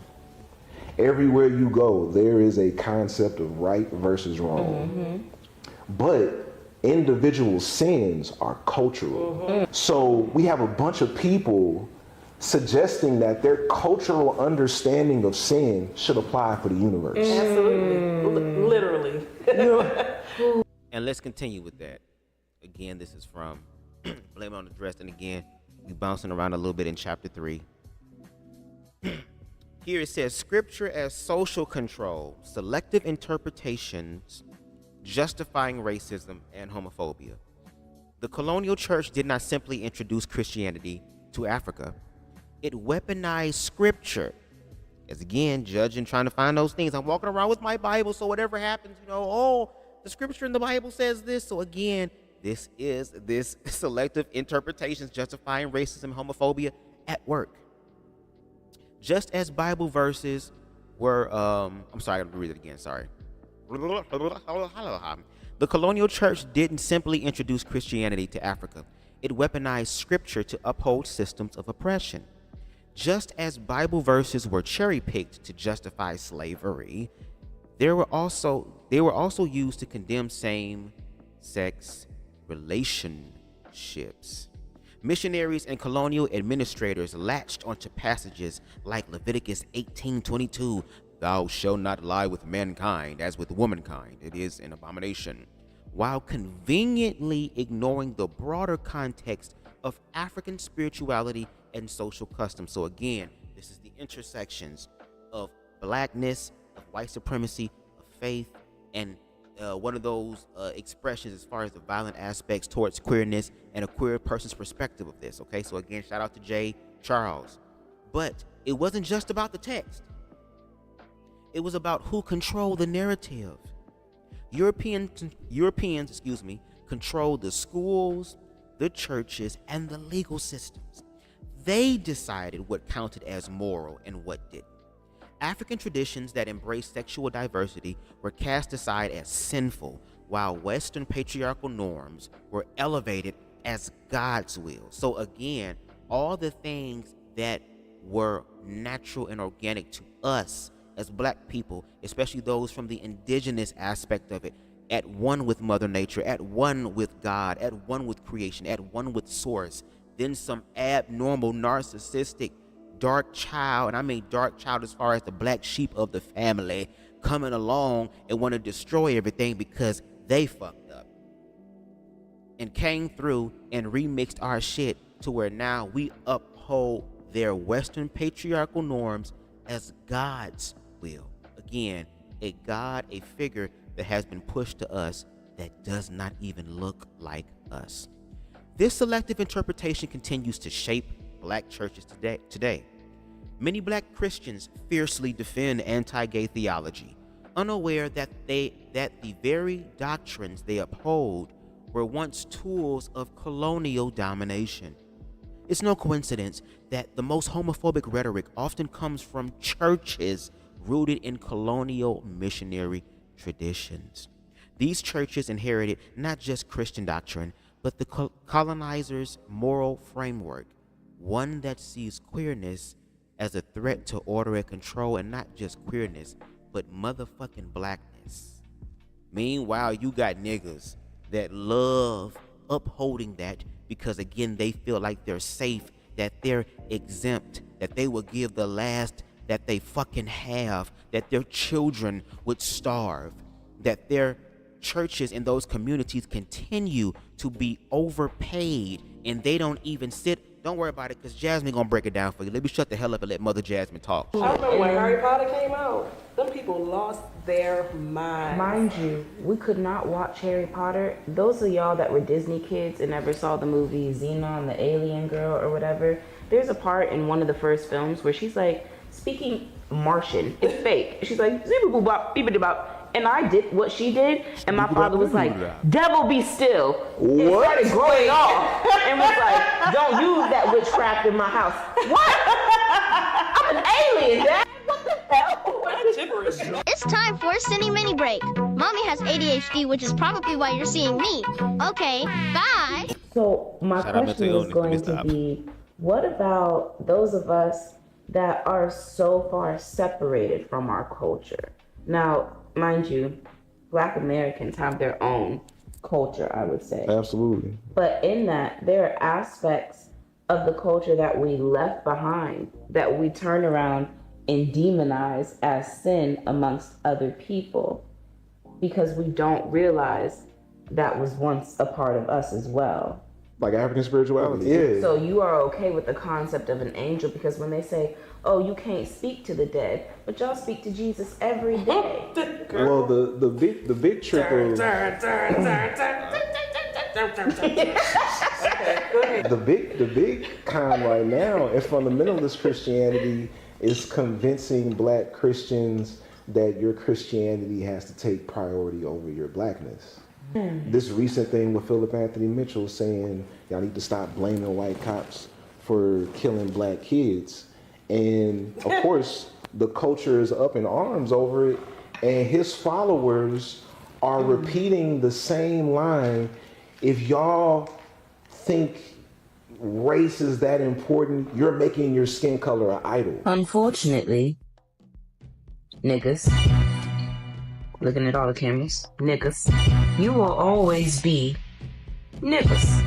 Everywhere you go, there is a concept of right versus wrong. But individual sins are cultural. So we have a bunch of people suggesting that their cultural understanding of sin should apply for the universe. Absolutely. Literally. And let's continue with that. Again, this is from Blame It on the Dress. And again, we bouncing around a little bit in chapter 3. Here it says, Scripture as social control, selective interpretations, justifying racism and homophobia. The colonial church did not simply introduce Christianity to Africa. It weaponized Scripture. As again, judging, trying to find those things. I'm walking around with my Bible, so whatever happens, the Scripture in the Bible says this. So again, this is this selective interpretations justifying racism and homophobia at work. Just as Bible verses were, I'm sorry, I'm gonna read it again, sorry. The colonial church didn't simply introduce Christianity to Africa. It weaponized Scripture to uphold systems of oppression. Just as Bible verses were cherry-picked to justify slavery, they were also used to condemn same-sex relationships. Missionaries and colonial administrators latched onto passages like Leviticus 18:22, "Thou shalt not lie with mankind as with womankind, it is an abomination," while conveniently ignoring the broader context of African spirituality and social customs. So again, this is the intersections of blackness, of white supremacy, of faith, and one of those expressions as far as the violent aspects towards queerness and a queer person's perspective of this. Okay, so again, shout out to J. Charles. But it wasn't just about the text. It was about who controlled the narrative. Europeans, controlled the schools, the churches, and the legal systems. They decided what counted as moral and what didn't. African traditions that embraced sexual diversity were cast aside as sinful, while Western patriarchal norms were elevated as God's will. So again, all the things that were natural and organic to us as Black people, especially those from the indigenous aspect of it, at one with Mother Nature, at one with God, at one with creation, at one with Source, then some abnormal, narcissistic, dark child, and I mean dark child as far as the black sheep of the family, coming along and want to destroy everything because they fucked up and came through and remixed our shit to where now we uphold their Western patriarchal norms as God's will. Again, a God, a figure that has been pushed to us that does not even look like us. This selective interpretation continues to shape Black churches today. Many Black Christians fiercely defend anti-gay theology, unaware that the very doctrines they uphold were once tools of colonial domination. It's no coincidence that the most homophobic rhetoric often comes from churches rooted in colonial missionary traditions. These churches inherited not just Christian doctrine, but the colonizers' moral framework, one that sees queerness as a threat to order and control, and not just queerness, but motherfucking blackness. Meanwhile, you got niggas that love upholding that because, again, they feel like they're safe, that they're exempt, that they will give the last that they fucking have, that their children would starve, that their churches in those communities continue to be overpaid, and they don't even sit. Don't worry about it, because Jasmine gonna break it down for you. Let me shut the hell up and let Mother Jasmine talk. I remember when Harry Potter came out, them people lost their minds. Mind you, we could not watch Harry Potter. Those of y'all that were Disney kids and never saw the movie Xenon, the alien girl or whatever, there's a part in one of the first films where she's like speaking Martian. It's fake. She's like, "Zee-boo-bop, beep-a-dee-bop." And I did what she did, and my father was like, "Devil be still." It started going off and was like, "Don't use that witchcraft in my house." What? I'm an alien, Dad. What the hell? It's time for a Cine Mini Break. Mommy has ADHD, which is probably why you're seeing me. Okay, bye. So my question is going to be, what about those of us that are so far separated from our culture? Now, mind you, Black Americans have their own culture, I would say. Absolutely. But in that, there are aspects of the culture that we left behind, that we turn around and demonize as sin amongst other people, because we don't realize that was once a part of us as well. Like African spirituality. Yeah. So you are okay with the concept of an angel, because when they say, oh, you can't speak to the dead, but y'all speak to Jesus every day. Well, the big trick of the big con right now in fundamentalist Christianity is convincing black Christians that your Christianity has to take priority over your blackness. This recent thing with Philip Anthony Mitchell saying y'all need to stop blaming white cops for killing black kids. And of course, the culture is up in arms over it, and his followers are repeating the same line. If y'all think race is that important, you're making your skin color an idol. Unfortunately, niggas, looking at all the cameras, niggas, you will always be niggas.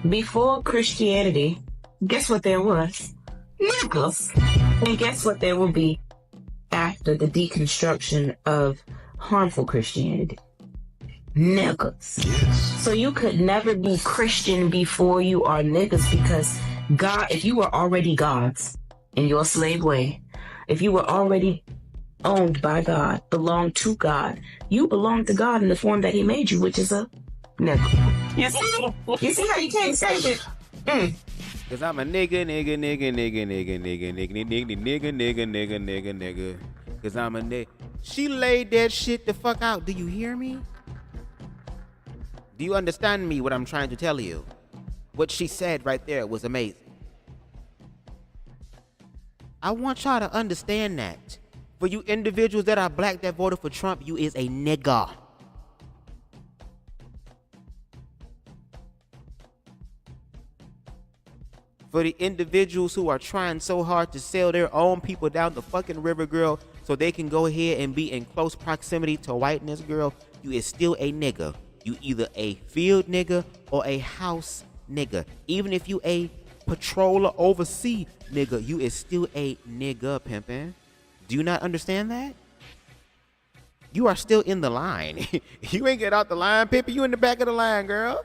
Before Christianity, guess what there was? Niggas. And guess what there will be after the deconstruction of harmful Christianity? Niggas. Yes. So you could never be Christian before you are niggas, because God, if you were already God's in your slave way, if you were already owned by God, belonged to God, you belong to God in the form that he made you, which is a nigga. You see how you can't say it? Cause I'm a nigga. Cause I'm a nigga. She laid that shit the fuck out. Do you hear me? Do you understand me, what I'm trying to tell you? What she said right there was amazing. I want y'all to understand that. For you individuals that are black that voted for Trump, you is a nigga. For the individuals who are trying so hard to sell their own people down the fucking river, girl, so they can go ahead and be in close proximity to whiteness, girl, you is still a nigga. You either a field nigga or a house nigga. Even if you a patroller overseas nigga, you is still a nigga, pimpin'. Do you not understand that? You are still in the line. You ain't get out the line, pimpin'. You in the back of the line, girl.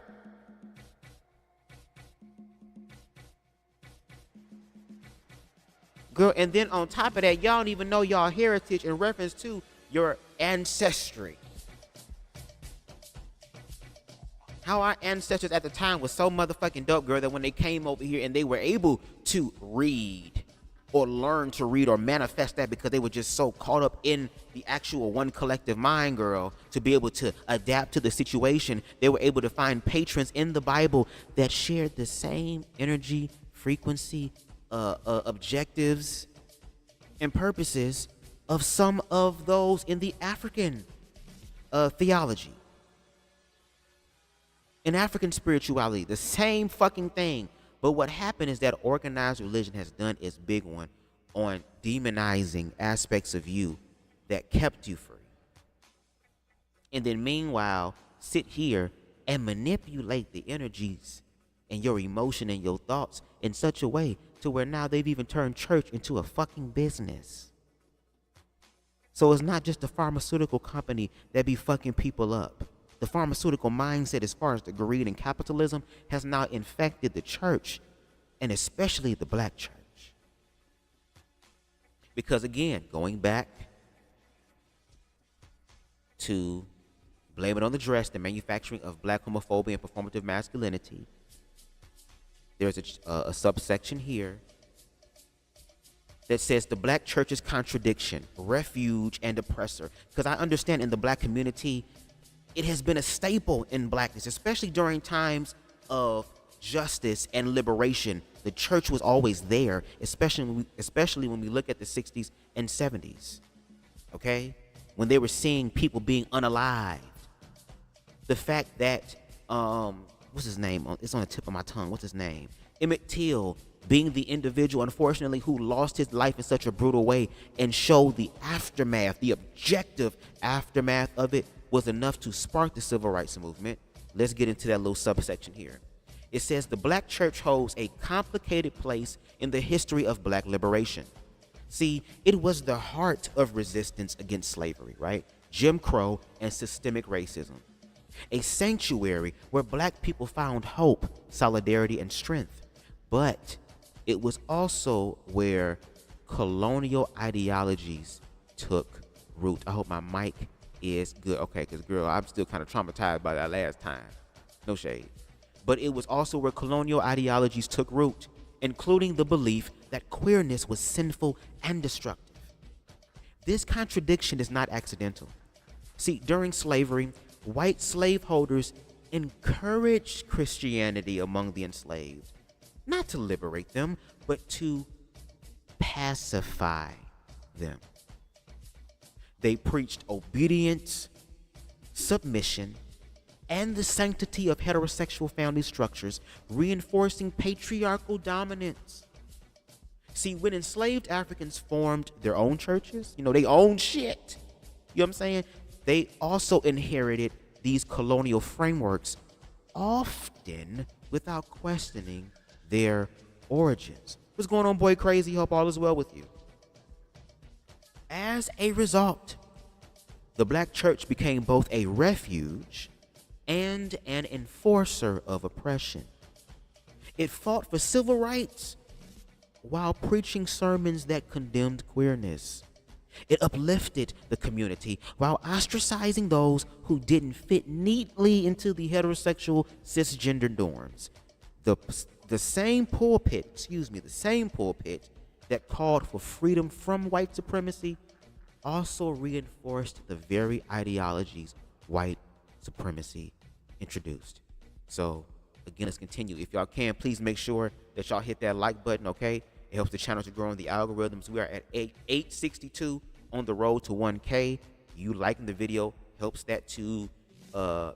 Girl, and then on top of that, y'all don't even know y'all heritage in reference to your ancestry. How our ancestors at the time was so motherfucking dope, girl, that when they came over here and they were able to read or learn to read or manifest that because they were just so caught up in the actual one collective mind, girl, to be able to adapt to the situation, they were able to find patrons in the Bible that shared the same energy, frequency, objectives, and purposes of some of those in the African theology. In African spirituality, the same fucking thing. But what happened is that organized religion has done its big one on demonizing aspects of you that kept you free. And then meanwhile, sit here and manipulate the energies and your emotion and your thoughts in such a way to where now they've even turned church into a fucking business. So it's not just a pharmaceutical company that be fucking people up. The pharmaceutical mindset, as far as the greed and capitalism, has now infected the church, and especially the black church. Because again, going back to blame it on the dress, the manufacturing of black homophobia and performative masculinity, there's a subsection here that says the black church's contradiction, refuge, and oppressor. Because I understand in the black community, it has been a staple in blackness, especially during times of justice and liberation. The church was always there, especially when we look at the 60s and 70s, okay? When they were seeing people being unalived. The fact that, what's his name? It's on the tip of my tongue. What's his name? Emmett Till being the individual, unfortunately, who lost his life in such a brutal way and showed the aftermath, the objective aftermath of it, was enough to spark the civil rights movement. Let's get into that little subsection here. It says the black church holds a complicated place in the history of black liberation. See, it was the heart of resistance against slavery, right? Jim Crow and systemic racism. A sanctuary where black people found hope, solidarity, and strength. But it was also where colonial ideologies took root. I hope my mic is good. Okay, because girl, I'm still kind of traumatized by that last time. No shade. But it was also where colonial ideologies took root, including the belief that queerness was sinful and destructive. This contradiction is not accidental. See, during slavery, white slaveholders encouraged Christianity among the enslaved, not to liberate them, but to pacify them. They preached obedience, submission, and the sanctity of heterosexual family structures, reinforcing patriarchal dominance. See, when enslaved Africans formed their own churches, they own shit. You know what I'm saying? They also inherited these colonial frameworks, often without questioning their origins. What's going on, boy crazy? Hope all is well with you. As a result, the black church became both a refuge and an enforcer of oppression. It fought for civil rights while preaching sermons that condemned queerness. It uplifted the community while ostracizing those who didn't fit neatly into the heterosexual cisgender norms. The same pulpit that called for freedom from white supremacy also reinforced the very ideologies white supremacy introduced. So again, let's continue. If y'all can, please make sure that y'all hit that like button, okay? It helps the channel to grow in the algorithms. We are at 862 on the road to 1K. You liking the video helps that to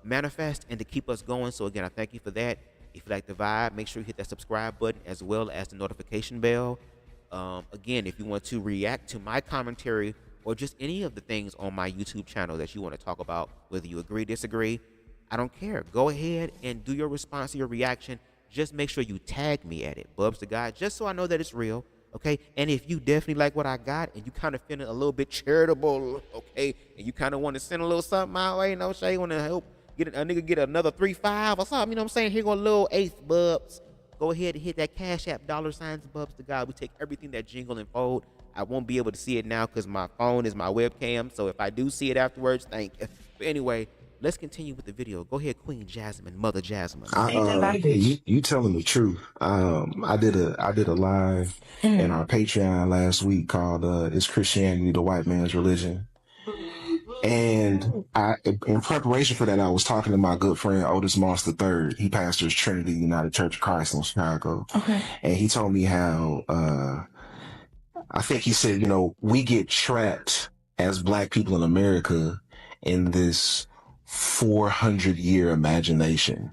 manifest and to keep us going. So again, I thank you for that. If you like the vibe, make sure you hit that subscribe button as well as the notification bell. Again, if you want to react to my commentary or just any of the things on my YouTube channel that you want to talk about, whether you agree, disagree, I don't care. Go ahead and do your response to your reaction. Just make sure you tag me at it, BubzDaGawd, just so I know that it's real, okay? And if you definitely like what I got and you kind of feeling a little bit charitable, okay, and you kind of want to send a little something my way, no shade, want to help get a nigga get another 3-5 or something, you know what I'm saying? Here go a little eighth, Bubs. Go ahead and hit that Cash App, $signs, BubzDaGawd. We take everything that jingle and fold. I won't be able to see it now because my phone is my webcam, so if I do see it afterwards, thank you. But anyway, let's continue with the video. Go ahead, Queen Jasmine, Mother Jasmine. You telling the truth. I did a live in our Patreon last week called "Is Christianity the White Man's Religion?" And in preparation for that, I was talking to my good friend Otis Moss III. He pastors Trinity United Church of Christ in Chicago. Okay. And he told me how I think he said, we get trapped as black people in America in this 400-year imagination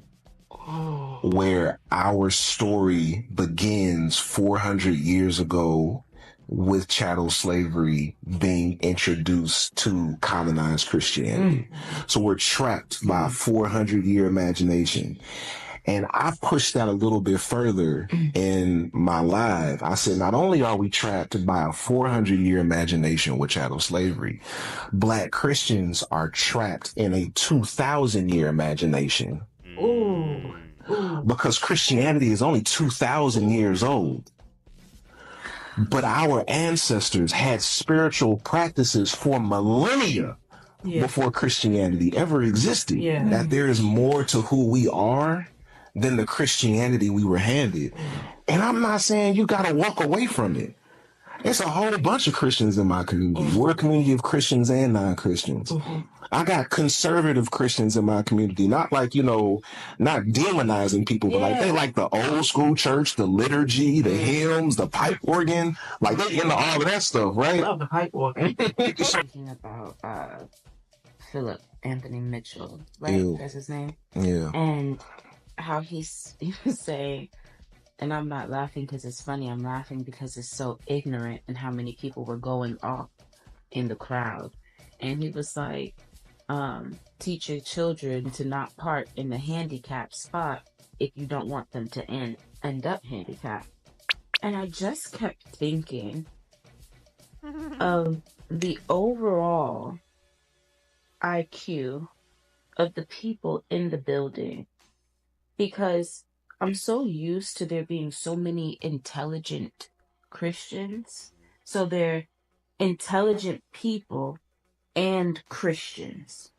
where our story begins 400 years ago with chattel slavery being introduced to colonized Christianity. So we're trapped by a 400-year imagination. And I pushed that a little bit further in my live. I said, not only are we trapped by a 400-year imagination with chattel slavery, black Christians are trapped in a 2,000-year imagination. Ooh. Because Christianity is only 2,000 years old. But our ancestors had spiritual practices for millennia before Christianity ever existed. That there is more to who we are than the Christianity we were handed. And I'm not saying you got to walk away from it. It's a whole bunch of Christians in my community. We're a community of Christians and non-Christians. I got conservative Christians in my community, not like, not demonizing people, but like they like the old school church, the liturgy, the hymns, the pipe organ, like they into all of that stuff, right? I love the pipe organ. Thinking about Philip Anthony Mitchell, right? Ew. That's his name? Yeah. And how he was saying, and I'm not laughing because it's funny, I'm laughing because it's so ignorant and how many people were going off in the crowd. And he was like, teach your children to not park in the handicapped spot if you don't want them to end up handicapped. And I just kept thinking of the overall IQ of the people in the building, because I'm so used to there being so many intelligent Christians. So they're intelligent people and Christians.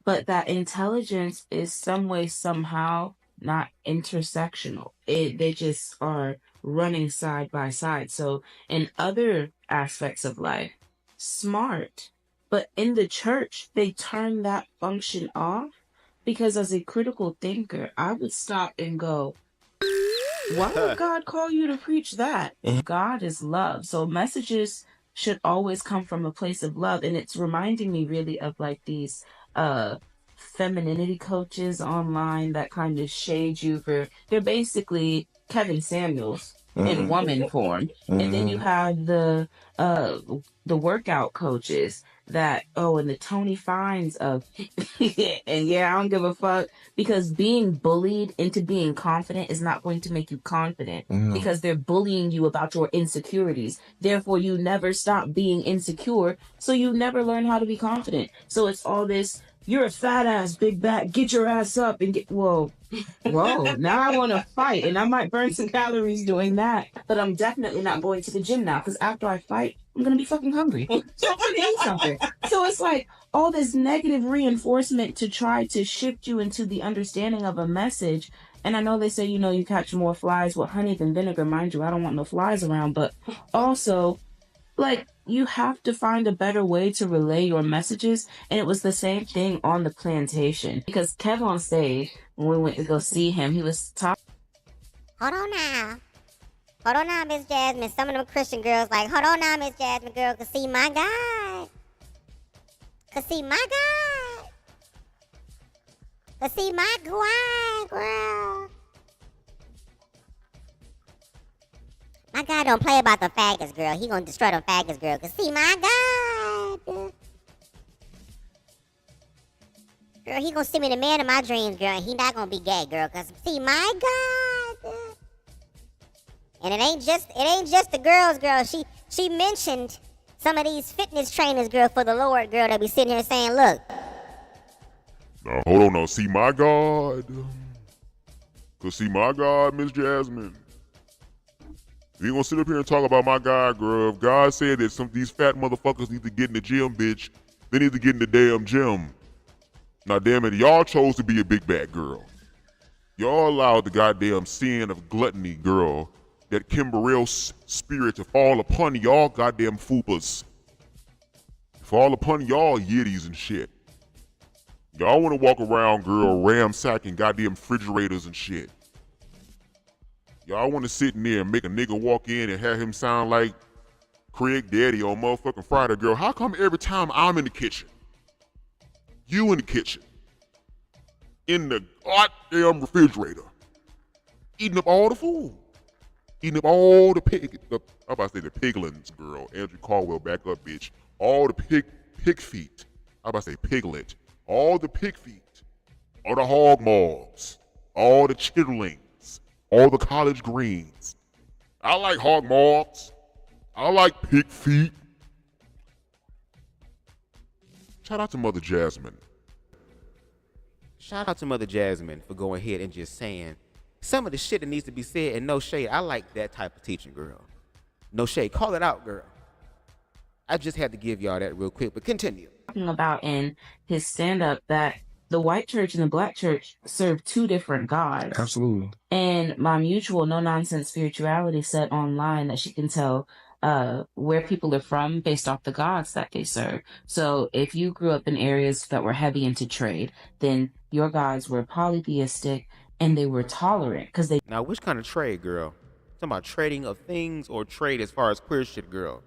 But that intelligence is some way, somehow not intersectional. They just are running side by side. So in other aspects of life, smart. But in the church, they turn that function off, because as a critical thinker, I would stop and go, why would God call you to preach that? God is love. So messages should always come from a place of love. And it's reminding me really of like these femininity coaches online that kind of shade you for, they're basically Kevin Samuels in woman form. And then you have the workout coaches that, and the Tony Fines of, and yeah, I don't give a fuck, because being bullied into being confident is not going to make you confident, because they're bullying you about your insecurities. Therefore, you never stop being insecure, so you never learn how to be confident. So it's all this, you're a fat ass, big back, get your ass up and get, whoa, now I want to fight, and I might burn some calories doing that, but I'm definitely not going to the gym now, because after I fight, I'm going to be fucking hungry. So I'm going to eat something. So it's like all this negative reinforcement to try to shift you into the understanding of a message. And I know they say, you catch more flies with honey than vinegar. Mind you, I don't want no flies around, but also, like, you have to find a better way to relay your messages. And it was the same thing on the plantation, because Kev on stage, when we went to go see him, he was talking. Hold on now, Miss Jasmine. Some of them Christian girls like, hold on now, Miss Jasmine, girl, cause see my God. Cause see my God. Cause see my God, girl. My God don't play about the faggots, girl. He gonna destroy them faggots, girl. Cause see my God. Girl, he gonna send me the man of my dreams, girl. And he not gonna be gay, girl. Cause see my God. And it ain't just the girls, girl. She mentioned some of these fitness trainers, girl, for the Lord, girl, that be sitting here saying, look. Now, hold on now. See my God. Cause see my God, Miss Jasmine. You ain't gonna sit up here and talk about my God, girl. If God said that some of these fat motherfuckers need to get in the gym, bitch, they need to get in the damn gym. Now, damn it, y'all chose to be a big bad girl. Y'all allowed the goddamn sin of gluttony, girl, that Kimberell spirit to fall upon y'all goddamn fupas. Fall upon y'all yiddies and shit. Y'all wanna walk around, girl, ransacking goddamn refrigerators and shit. Y'all wanna sit in there and make a nigga walk in and have him sound like Craig Daddy on motherfucking Friday, girl. How come every time I'm in the kitchen, you in the kitchen, in the goddamn refrigerator, eating up all the food? Eating up all the I'm about to say the piglins, girl. Andrew Caldwell, back up, bitch. All the pig feet. I'm about to say piglet. All the pig feet. All the hog maws. All the chitterlings. All the collard greens. I like hog maws. I like pig feet. Shout out to Mother Jasmine. Shout out to Mother Jasmine for going ahead and just saying some of the shit that needs to be said, and no shade. I like that type of teaching, girl. No shade. Call it out, girl. I just had to give y'all that real quick, but continue. Talking about in his stand-up that the white church and the black church serve two different gods. Absolutely. And my mutual no-nonsense spirituality said online that she can tell where people are from based off the gods that they serve. So if you grew up in areas that were heavy into trade, then your gods were polytheistic, and they were tolerant because they. Now, which kind of trade, girl? Talking about trading of things or trade as far as queer shit, girl?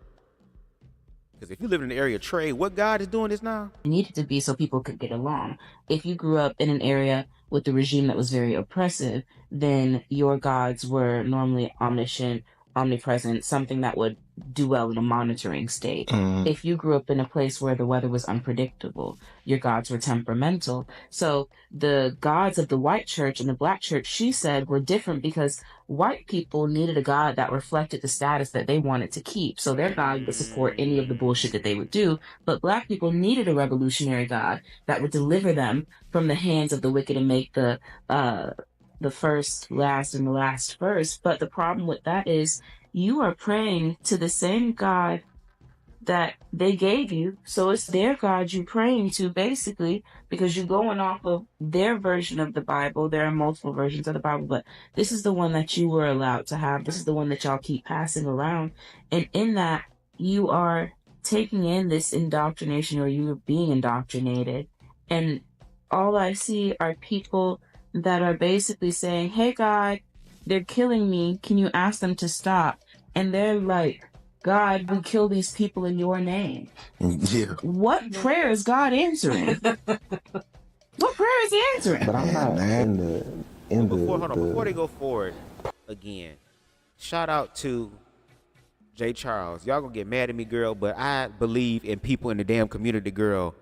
Because if you live in an area of trade, what God is doing this now? Needed to be so people could get along. If you grew up in an area with a regime that was very oppressive, then your gods were normally omniscient, omnipresent, something that would do well in a monitoring state. If you grew up in a place where the weather was unpredictable, your gods were temperamental. So the gods of the white church and the black church, she said, were different because white people needed a god that reflected the status that they wanted to keep. So their god would support any of the bullshit that they would do. But black people needed a revolutionary god that would deliver them from the hands of the wicked and make the first last and the last first. But the problem with that is you are praying to the same God that they gave you. So it's their God you're praying to, basically, because you're going off of their version of the Bible. There are multiple versions of the Bible, but this is the one that you were allowed to have. This is the one that y'all keep passing around. And in that, you are taking in this indoctrination, or you're being indoctrinated. And all I see are people that are basically saying, hey, God, they're killing me. Can you ask them to stop? And they're like, God, we kill these people in your name. Yeah. What prayer is God answering? What prayer is he answering? But I'm not Before they go forward again, shout out to Jay Charles. Y'all gonna get mad at me, girl, but I believe in people in the damn community, girl.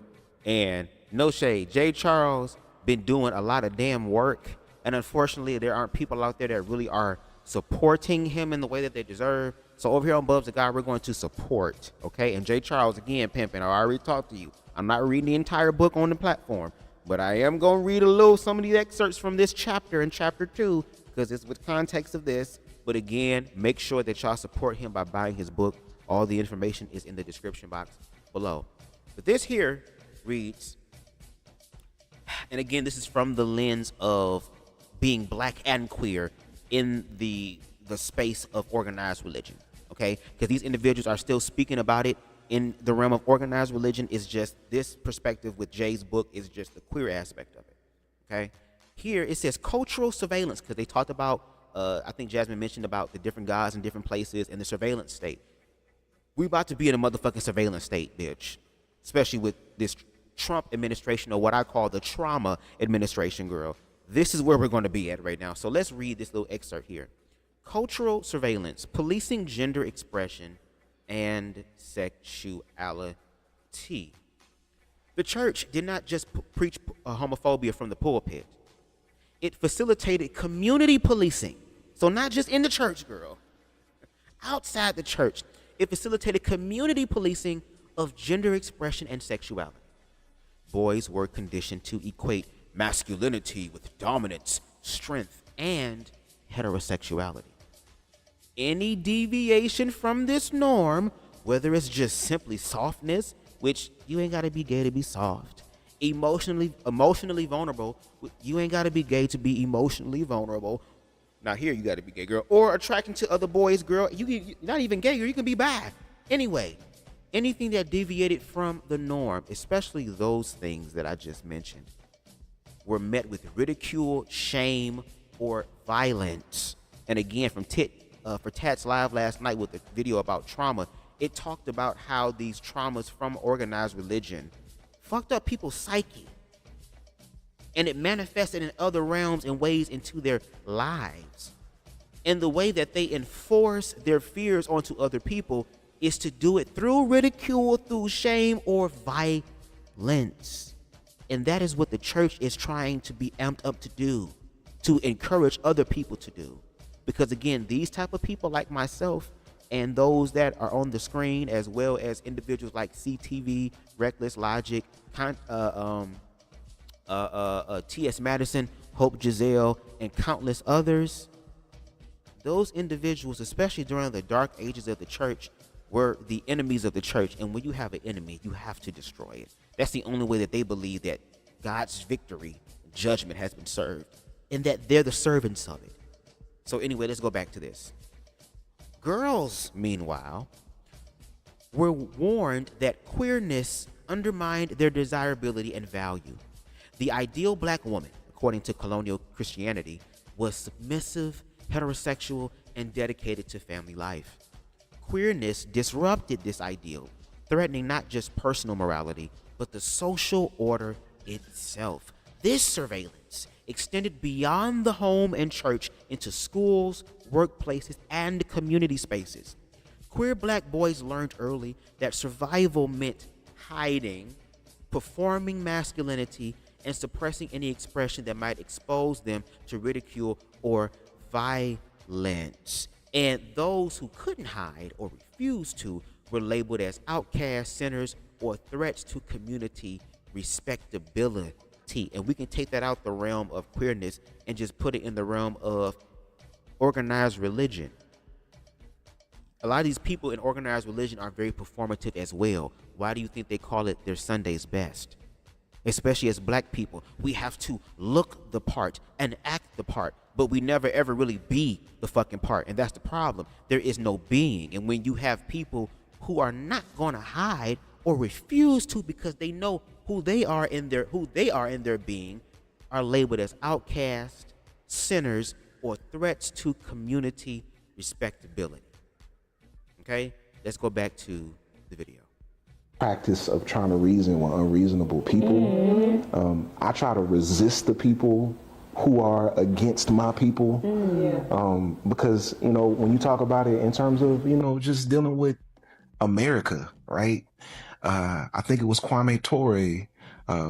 And no shade, Jay Charles been doing a lot of damn work, and unfortunately there aren't people out there that really are supporting him in the way that they deserve. So over here on BubzDaGawd, we're going to support, okay? And Jay Charles, again, pimping, I already talked to you. I'm not reading the entire book on the platform, but I am going to read some of these excerpts from this chapter in chapter 2, because it's with context of this. But again, make sure that y'all support him by buying his book. All the information is in the description box below. But this here reads, and again, this is from the lens of being black and queer in the space of organized religion, okay? Because these individuals are still speaking about it in the realm of organized religion. Is just this perspective with Jay's book is just the queer aspect of it, okay? Here it says cultural surveillance, because they talked about, I think Jasmine mentioned about the different gods in different places and the surveillance state. We about to be in a motherfucking surveillance state, bitch. Especially with this Trump administration, or what I call the trauma administration, girl. This is where we're going to be at right now. So let's read this little excerpt here. Cultural surveillance, policing gender expression and sexuality. The church did not just preach homophobia from the pulpit. It facilitated community policing. So not just in the church, girl. Outside the church, it facilitated community policing of gender expression and sexuality. Boys were conditioned to equate masculinity with dominance, strength, and heterosexuality. Any deviation from this norm, whether it's just simply softness, which you ain't gotta be gay to be soft, emotionally vulnerable, you ain't gotta be gay to be emotionally vulnerable. Now here you gotta be gay, girl, or attracting to other boys, girl. You're not even gay, girl. You can be bi. Anyway, anything that deviated from the norm, especially those things that I just mentioned, were met with ridicule, shame, or violence. And again, from for Tat's live last night with the video about trauma, it talked about how these traumas from organized religion fucked up people's psyche. And it manifested in other realms and ways into their lives. And the way that they enforce their fears onto other people is to do it through ridicule, through shame, or violence. And that is what the church is trying to be amped up to do, to encourage other people to do. Because again, these type of people like myself and those that are on the screen, as well as individuals like CTV, Reckless, Logic, T.S. Madison, Hope Giselle, and countless others, those individuals, especially during the dark ages of the church, were the enemies of the church. And when you have an enemy, you have to destroy it. That's the only way that they believe that God's victory, judgment has been served, and that they're the servants of it. So anyway, let's go back to this. Girls, meanwhile, were warned that queerness undermined their desirability and value. The ideal black woman, according to colonial Christianity, was submissive, heterosexual, and dedicated to family life. Queerness disrupted this ideal, threatening not just personal morality, but the social order itself. This surveillance extended beyond the home and church into schools, workplaces, and community spaces. Queer black boys learned early that survival meant hiding, performing masculinity, and suppressing any expression that might expose them to ridicule or violence. And those who couldn't hide or refused to were labeled as outcasts, sinners, or threats to community respectability. And we can take that out the realm of queerness and just put it in the realm of organized religion. A lot of these people in organized religion are very performative as well. Why do you think they call it their Sunday's best? Especially as black people, we have to look the part and act the part, but we never ever really be the fucking part. And that's the problem. There is no being. And when you have people who are not going to hide or refuse to because they know who they are in their being, are labeled as outcasts, sinners, or threats to community respectability. Okay, let's go back to the video. Practice of trying to reason with unreasonable people. I try to resist the people who are against my people. Because, you know, when you talk about it in terms of, you know, just dealing with America, right? I think it was Kwame Ture,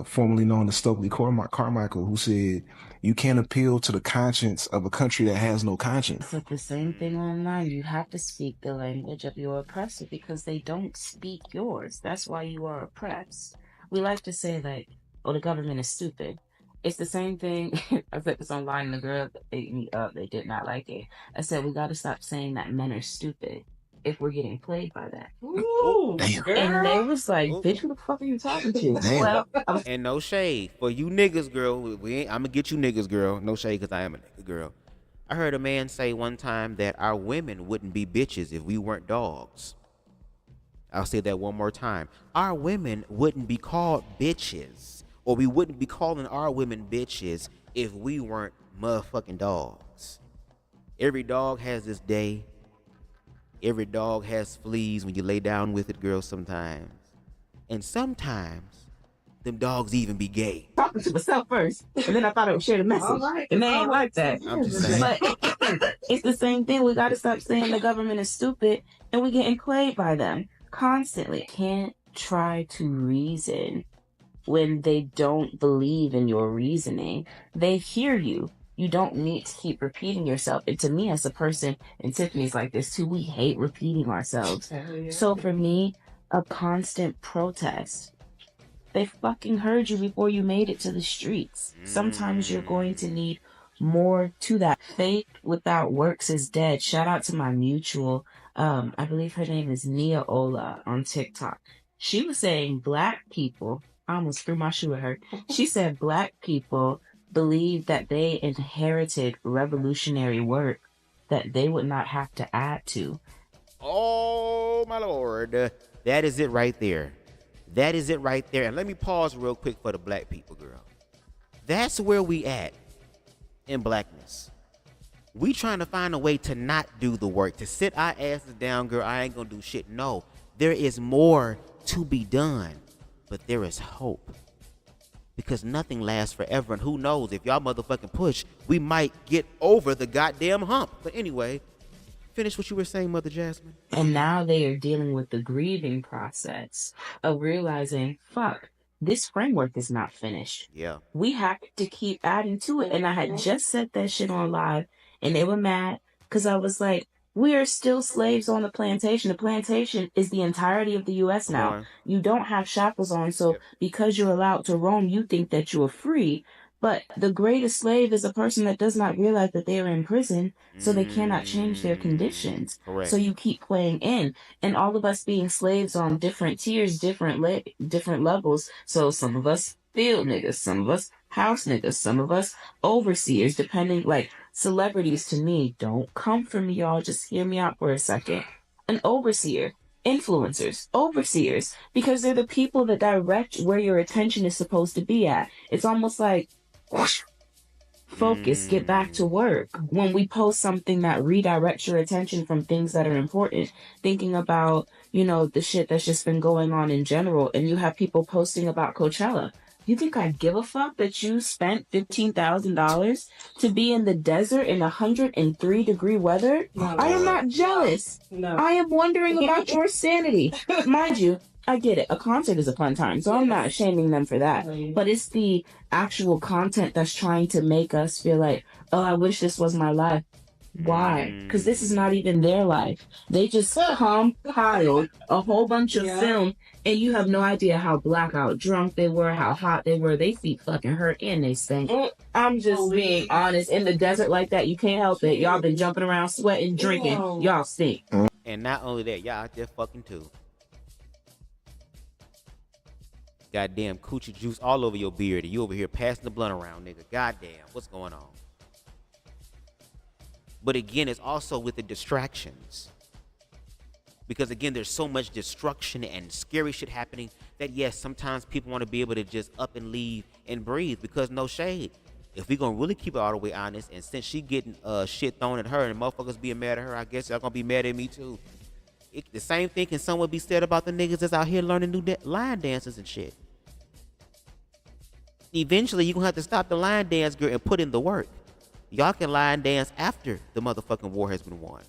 formerly known as Stokely Carmichael, who said, you can't appeal to the conscience of a country that has no conscience. It's the same thing online. You have to speak the language of your oppressor because they don't speak yours. That's why you are oppressed. We like to say like, oh, the government is stupid. It's the same thing. I said this online, the girl ate me up. They did not like it. I said, we got to stop saying that men are stupid if we're getting played by that. Ooh, and they was like, bitch, who the fuck are you talking to? Well, and no shade for you niggas, girl. I'm gonna get you niggas, girl. No shade, because I am a nigga, girl. I heard a man say one time that our women wouldn't be bitches if we weren't dogs. I'll say that one more time. Our women wouldn't be called bitches, or we wouldn't be calling our women bitches if we weren't motherfucking dogs. Every dog has this day. Every dog has fleas when you lay down with it, girl, sometimes. And sometimes, them dogs even be gay. Talking to myself first, and then I thought I would share the message. And they ain't like that. I'm just saying. But it's the same thing. We got to stop saying the government is stupid, and we getting played by them constantly. Can't try to reason when they don't believe in your reasoning. They hear you. You don't need to keep repeating yourself. And to me, as a person, and Tiffany's like this too, we hate repeating ourselves. So for me, a constant protest. They fucking heard you before you made it to the streets. Sometimes you're going to need more to that. Faith without works is dead. Shout out to my mutual. I believe her name is Nia Ola on TikTok. She was saying black people, I almost threw my shoe at her. She said black people believe that they inherited revolutionary work that they would not have to add to. Oh, my Lord. That is it right there. That is it right there. And let me pause real quick for the black people, girl. That's where we at in blackness. We trying to find a way to not do the work, to sit our asses down, girl. I ain't gonna do shit. No, there is more to be done, but there is hope. Because nothing lasts forever, and who knows, if y'all motherfucking push, we might get over the goddamn hump. But anyway, finish what you were saying, Mother Jasmine. And now they are dealing with the grieving process of realizing, fuck, this framework is not finished. Yeah. We have to keep adding to it. And I had just said that shit on live, and they were mad, because I was like, we are still slaves on the plantation. The plantation is the entirety of the U.S. now. You don't have shackles on, so because you're allowed to roam, you think that you are free. But the greatest slave is a person that does not realize that they are in prison, so they cannot change their conditions. Correct. So you keep playing in. And all of us being slaves on different tiers, different levels. So some of us field niggas, some of us house niggas, some of us overseers, depending, like, celebrities to me, don't come for me, y'all. Just hear me out for a second. An overseer, influencers, overseers, because they're the people that direct where your attention is supposed to be at. It's almost like, whoosh, focus, get back to work. When we post something that redirects your attention from things that are important, thinking about, you know, the shit that's just been going on in general, and you have people posting about Coachella. You think I give a fuck that you spent $15,000 to be in the desert in 103-degree weather? No. I am not jealous. No. I am wondering about your sanity. Mind you, I get it. A concert is a fun time, so I'm not shaming them for that. But it's the actual content that's trying to make us feel like, oh, I wish this was my life. Why? Because this is not even their life. They just compiled a whole bunch of film, and you have no idea how blackout drunk they were, how hot they were. They feet fucking hurt and they stink. I'm just being honest. In the desert like that, you can't help it. Y'all been jumping around, sweating, drinking. Y'all stink. And not only that, y'all out there fucking too. Goddamn coochie juice all over your beard, and you over here passing the blunt around, nigga. Goddamn, what's going on? But again, it's also with the distractions. Because again, there's so much destruction and scary shit happening that yes, sometimes people want to be able to just up and leave and breathe, because no shade. If we gonna really keep it all the way honest, and since she getting shit thrown at her and motherfuckers being mad at her, I guess y'all gonna be mad at me too. The same thing can somewhat be said about the niggas that's out here learning new line dances and shit. Eventually, you're gonna have to stop the line dance, girl, and put in the work. Y'all can line dance after the motherfucking war has been won.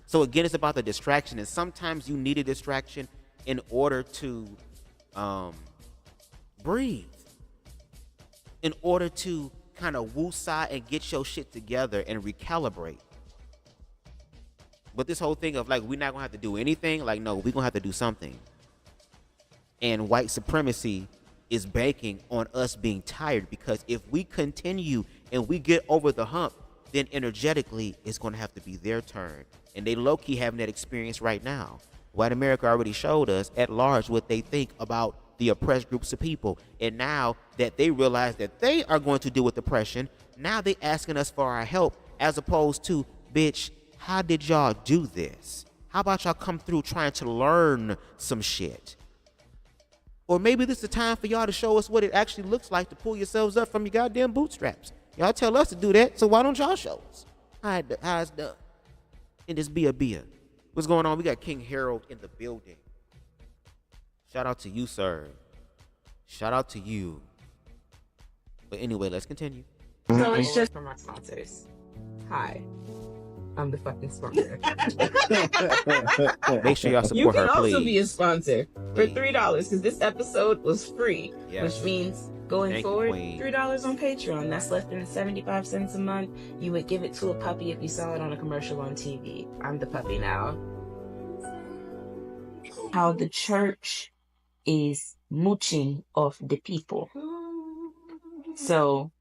So again, it's about the distraction, and sometimes you need a distraction in order to breathe, in order to kind of woosah and get your shit together and recalibrate. But this whole thing of like, we're not gonna have to do anything, like, no, we're gonna have to do something. And white supremacy is banking on us being tired, because if we continue and we get over the hump, then energetically it's going to have to be their turn. And they low-key having that experience right now. White America already showed us at large what they think about the oppressed groups of people. And now that they realize that they are going to deal with oppression, now they asking us for our help, as opposed to, bitch, how did y'all do this? How about y'all come through trying to learn some shit? Or maybe this is the time for y'all to show us what it actually looks like to pull yourselves up from your goddamn bootstraps. Y'all tell us to do that, so why don't y'all show us how it's done? And this be a beer. What's going on? We got King Harold in the building. Shout out to you, sir. Shout out to you. But anyway, let's continue. So it's just for my sponsors. Hi. I'm the fucking sponsor. Make sure y'all support her, please. You can also be a sponsor for $3, because this episode was free, which means going forward, $3 on Patreon. That's less than 75 cents a month. You would give it to a puppy if you saw it on a commercial on TV. I'm the puppy now. How the church is mooching off the people. So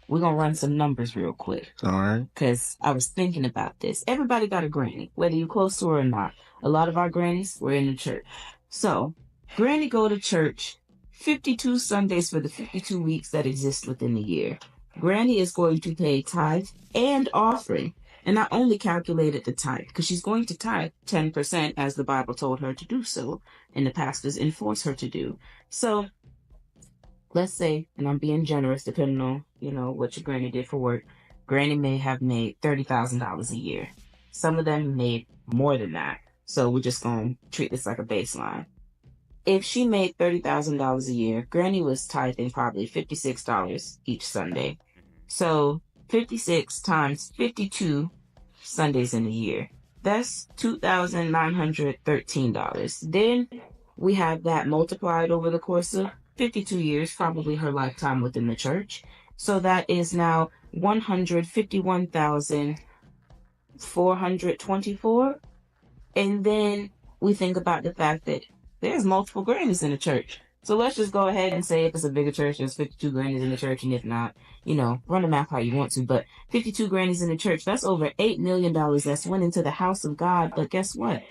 we're going to run some numbers real quick. All right. Because I was thinking about this. Everybody got a granny, whether you're close to her or not. A lot of our grannies were in the church. So, granny go to church 52 Sundays for the 52 weeks that exist within the year. Granny is going to pay tithe and offering. And not only calculated the tithe, because she's going to tithe 10% as the Bible told her to do so, and the pastors enforce her to do. So, let's say, and I'm being generous depending on, what your granny did for work, granny may have made $30,000 a year. Some of them made more than that. So we're just going to treat this like a baseline. If she made $30,000 a year, granny was tithing probably $56 each Sunday. So 56 times 52 Sundays in a year. That's $2,913. Then we have that multiplied over the course of 52 years, probably her lifetime within the church. So that is now 151,424. And then we think about the fact that there's multiple grannies in the church. So let's just go ahead and say if it's a bigger church, there's 52 grannies in the church. And if not, run the math how you want to. But 52 grannies in the church, that's over $8 million that's went into the house of God. But guess what?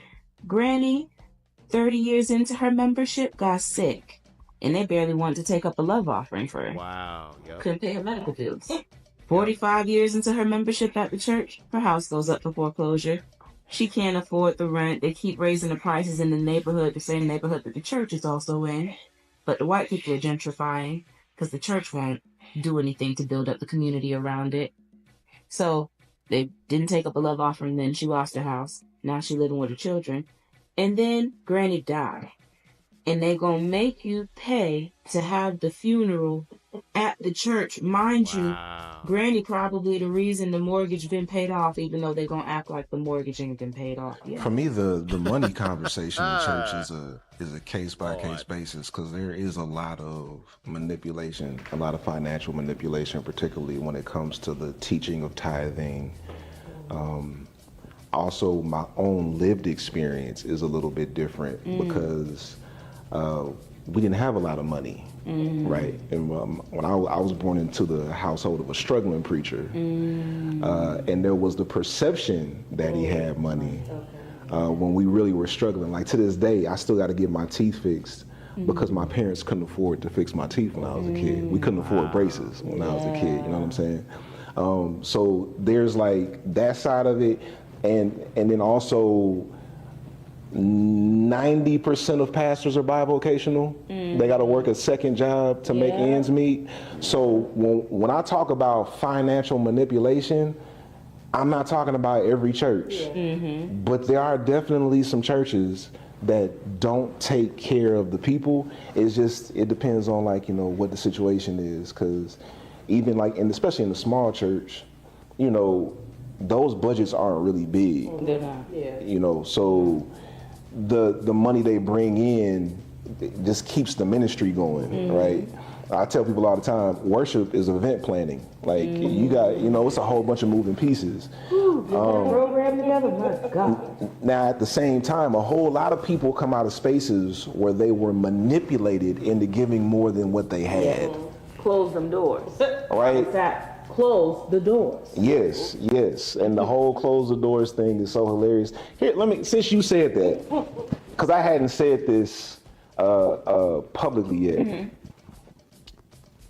Granny, 30 years into her membership, got sick. And they barely wanted to take up a love offering for her. Wow. Yep. Couldn't pay her medical bills. 45 years into her membership at the church, her house goes up for foreclosure. She can't afford the rent. They keep raising the prices in the neighborhood, the same neighborhood that the church is also in. But the white people are gentrifying because the church won't do anything to build up the community around it. So they didn't take up a love offering then. She lost her house. Now she's living with her children. And then Granny died. and they gonna make you pay to have the funeral at the church. Mind you, Granny probably the reason the mortgage been paid off, even though they gonna act like the mortgage ain't been paid off yet. For me, the money conversation in church is a case by case basis, because there is a lot of manipulation, a lot of financial manipulation, particularly when it comes to the teaching of tithing. Also, my own lived experience is a little bit different because we didn't have a lot of money, right? And when I was born into the household of a struggling preacher, and there was the perception that he had money when we really were struggling. Like to this day, I still got to get my teeth fixed because my parents couldn't afford to fix my teeth when I was a kid. We couldn't afford braces when I was a kid, you know what I'm saying? So there's like that side of it. And then also 90% of pastors are bivocational. They got to work a second job to make ends meet. So when I talk about financial manipulation, I'm not talking about every church, but there are definitely some churches that don't take care of the people. It depends on like, you know, what the situation is. Cause even like, and especially in the small church, you know, those budgets aren't really big. They're not. Yeah. You know, so the money they bring in just keeps the ministry going, right? I tell people all the time, worship is event planning. Like you got, you know, it's a whole bunch of moving pieces. Program together, my God. Now at the same time, a whole lot of people come out of spaces where they were manipulated into giving more than what they had. Close them doors. Right? Close the doors. Yes. And the whole close the doors thing is so hilarious. Here, since you said that, because I hadn't said this publicly yet.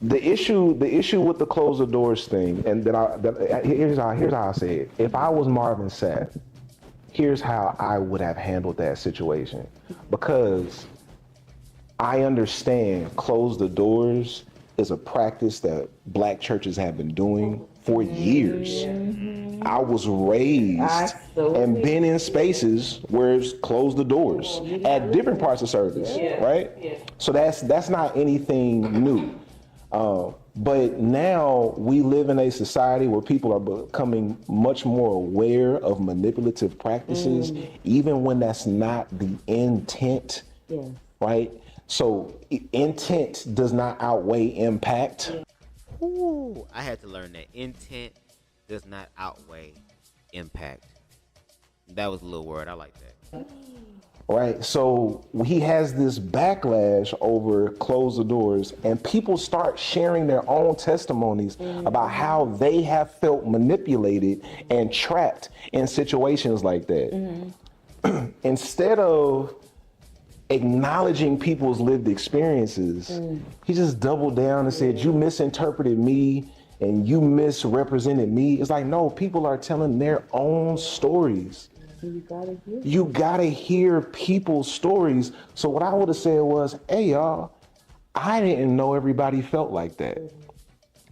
The issue with the close the doors thing, and here's how I say it. If I was Marvin Sapp, here's how I would have handled that situation. Because I understand close the doors is a practice that black churches have been doing for years. I was raised and been in spaces where it's closed the doors at different parts of service, right? So that's not anything new. But now we live in a society where people are becoming much more aware of manipulative practices, even when that's not the intent, right? So intent does not outweigh impact. Ooh, I had to learn that intent does not outweigh impact. That was a little word. I like that. Right. So he has this backlash over close the doors, and people start sharing their own testimonies about how they have felt manipulated and trapped in situations like that. Instead of acknowledging people's lived experiences, he just doubled down and said, you misinterpreted me and you misrepresented me. It's like, no, people are telling their own stories. You gotta hear people's stories. So what I would have said was, hey y'all, I didn't know everybody felt like that.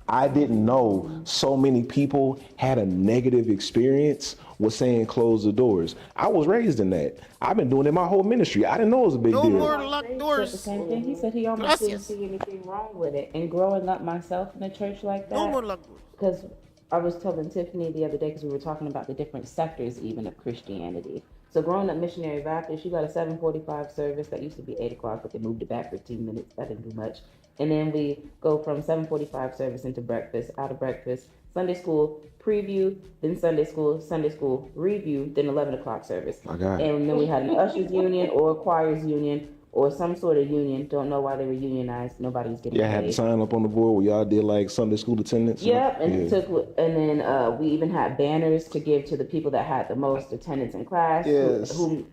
I didn't know so many people had a negative experience with saying close the doors. I was raised in that. I've been doing it my whole ministry. I didn't know it was a big deal. No more locked doors. The same thing. He said he almost didn't see anything wrong with it. And growing up myself in a church like that, No more locked doors. because I was telling Tiffany the other day, because we were talking about the different sectors even of Christianity. So growing up Missionary Baptist, you got a 7:45 service that used to be 8 o'clock, but they moved it back 15 minutes. That didn't do much. And then we go from 7:45 service into breakfast, out of breakfast, Sunday school, preview, then Sunday school, review, then 11 o'clock service. I got it. And then we had an ushers union or a choirs union or some sort of union. Don't know why they were unionized. Nobody's getting paid. Yeah, had to sign up on the board where y'all did like Sunday school attendance. Yep, and then we even had banners to give to the people that had the most attendance in class, who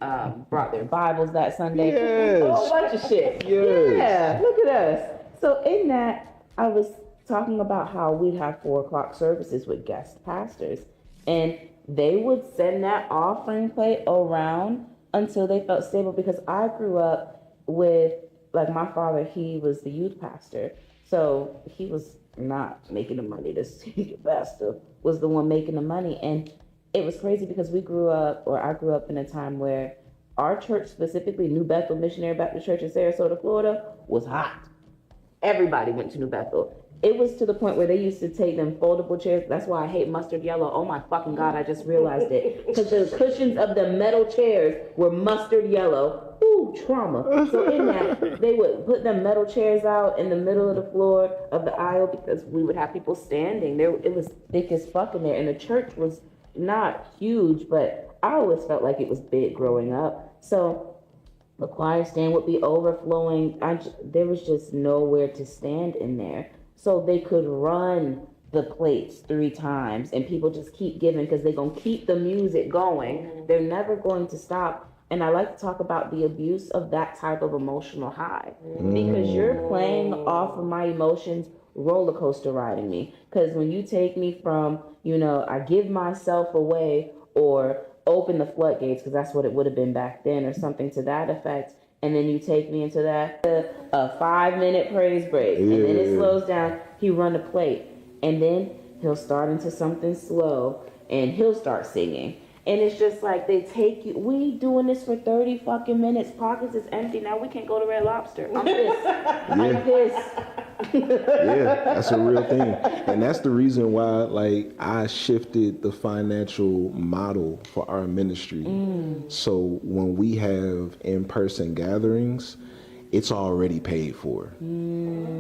brought their Bibles that Sunday. Yes. A whole bunch of shit. Yes. Yeah, look at us. So in that, I was talking about how we'd have 4 o'clock services with guest pastors, and they would send that offering plate around until they felt stable, because I grew up with, like, my father, he was the youth pastor, so he was not making the money. The senior pastor was the one making the money. And it was crazy because I grew up in a time where Our church specifically, New Bethel Missionary Baptist Church in Sarasota, Florida, was hot. Everybody went to New Bethel. It was to the point where they used to take them foldable chairs. That's why I hate mustard yellow. Oh my fucking God, I just realized it. Because the cushions of the metal chairs were mustard yellow. Ooh, trauma. So in that, they would put them metal chairs out in the middle of the floor of the aisle because we would have people standing. There, it was thick as fuck in there. And the church was not huge, but I always felt like it was big growing up. So the choir stand would be overflowing. There was just nowhere to stand in there. So they could run the plates 3 times and people just keep giving because they're going to keep the music going. They're never going to stop. And I like to talk about the abuse of that type of emotional high because you're playing off of my emotions, roller coaster riding me. Because when you take me from, you know, I give myself away or open the floodgates, because that's what it would have been back then or something to that effect. And then you take me into that, a 5-minute praise break. And then it slows down. He run a plate. And then he'll start into something slow. And he'll start singing. And it's just like they take you. We doing this for 30 fucking minutes. Pockets is empty. Now we can't go to Red Lobster. I'm pissed. I'm pissed. Yeah, that's a real thing. And that's the reason why, like, I shifted the financial model for our ministry. So when we have in-person gatherings, it's already paid for.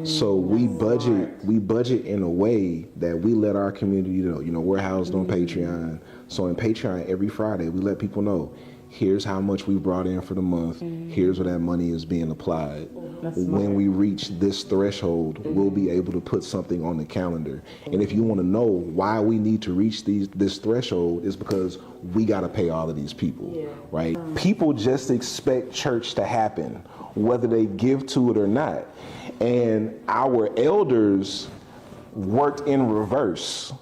So we budget in a way that we let our community know. You know, we're housed on Patreon. So in Patreon, every Friday, we let people know, here's how much we brought in for the month. Here's where that money is being applied. When we reach this threshold, we'll be able to put something on the calendar. And if you want to know why we need to reach this threshold, is because we got to pay all of these people, right? People just expect church to happen, whether they give to it or not. And our elders worked in reverse.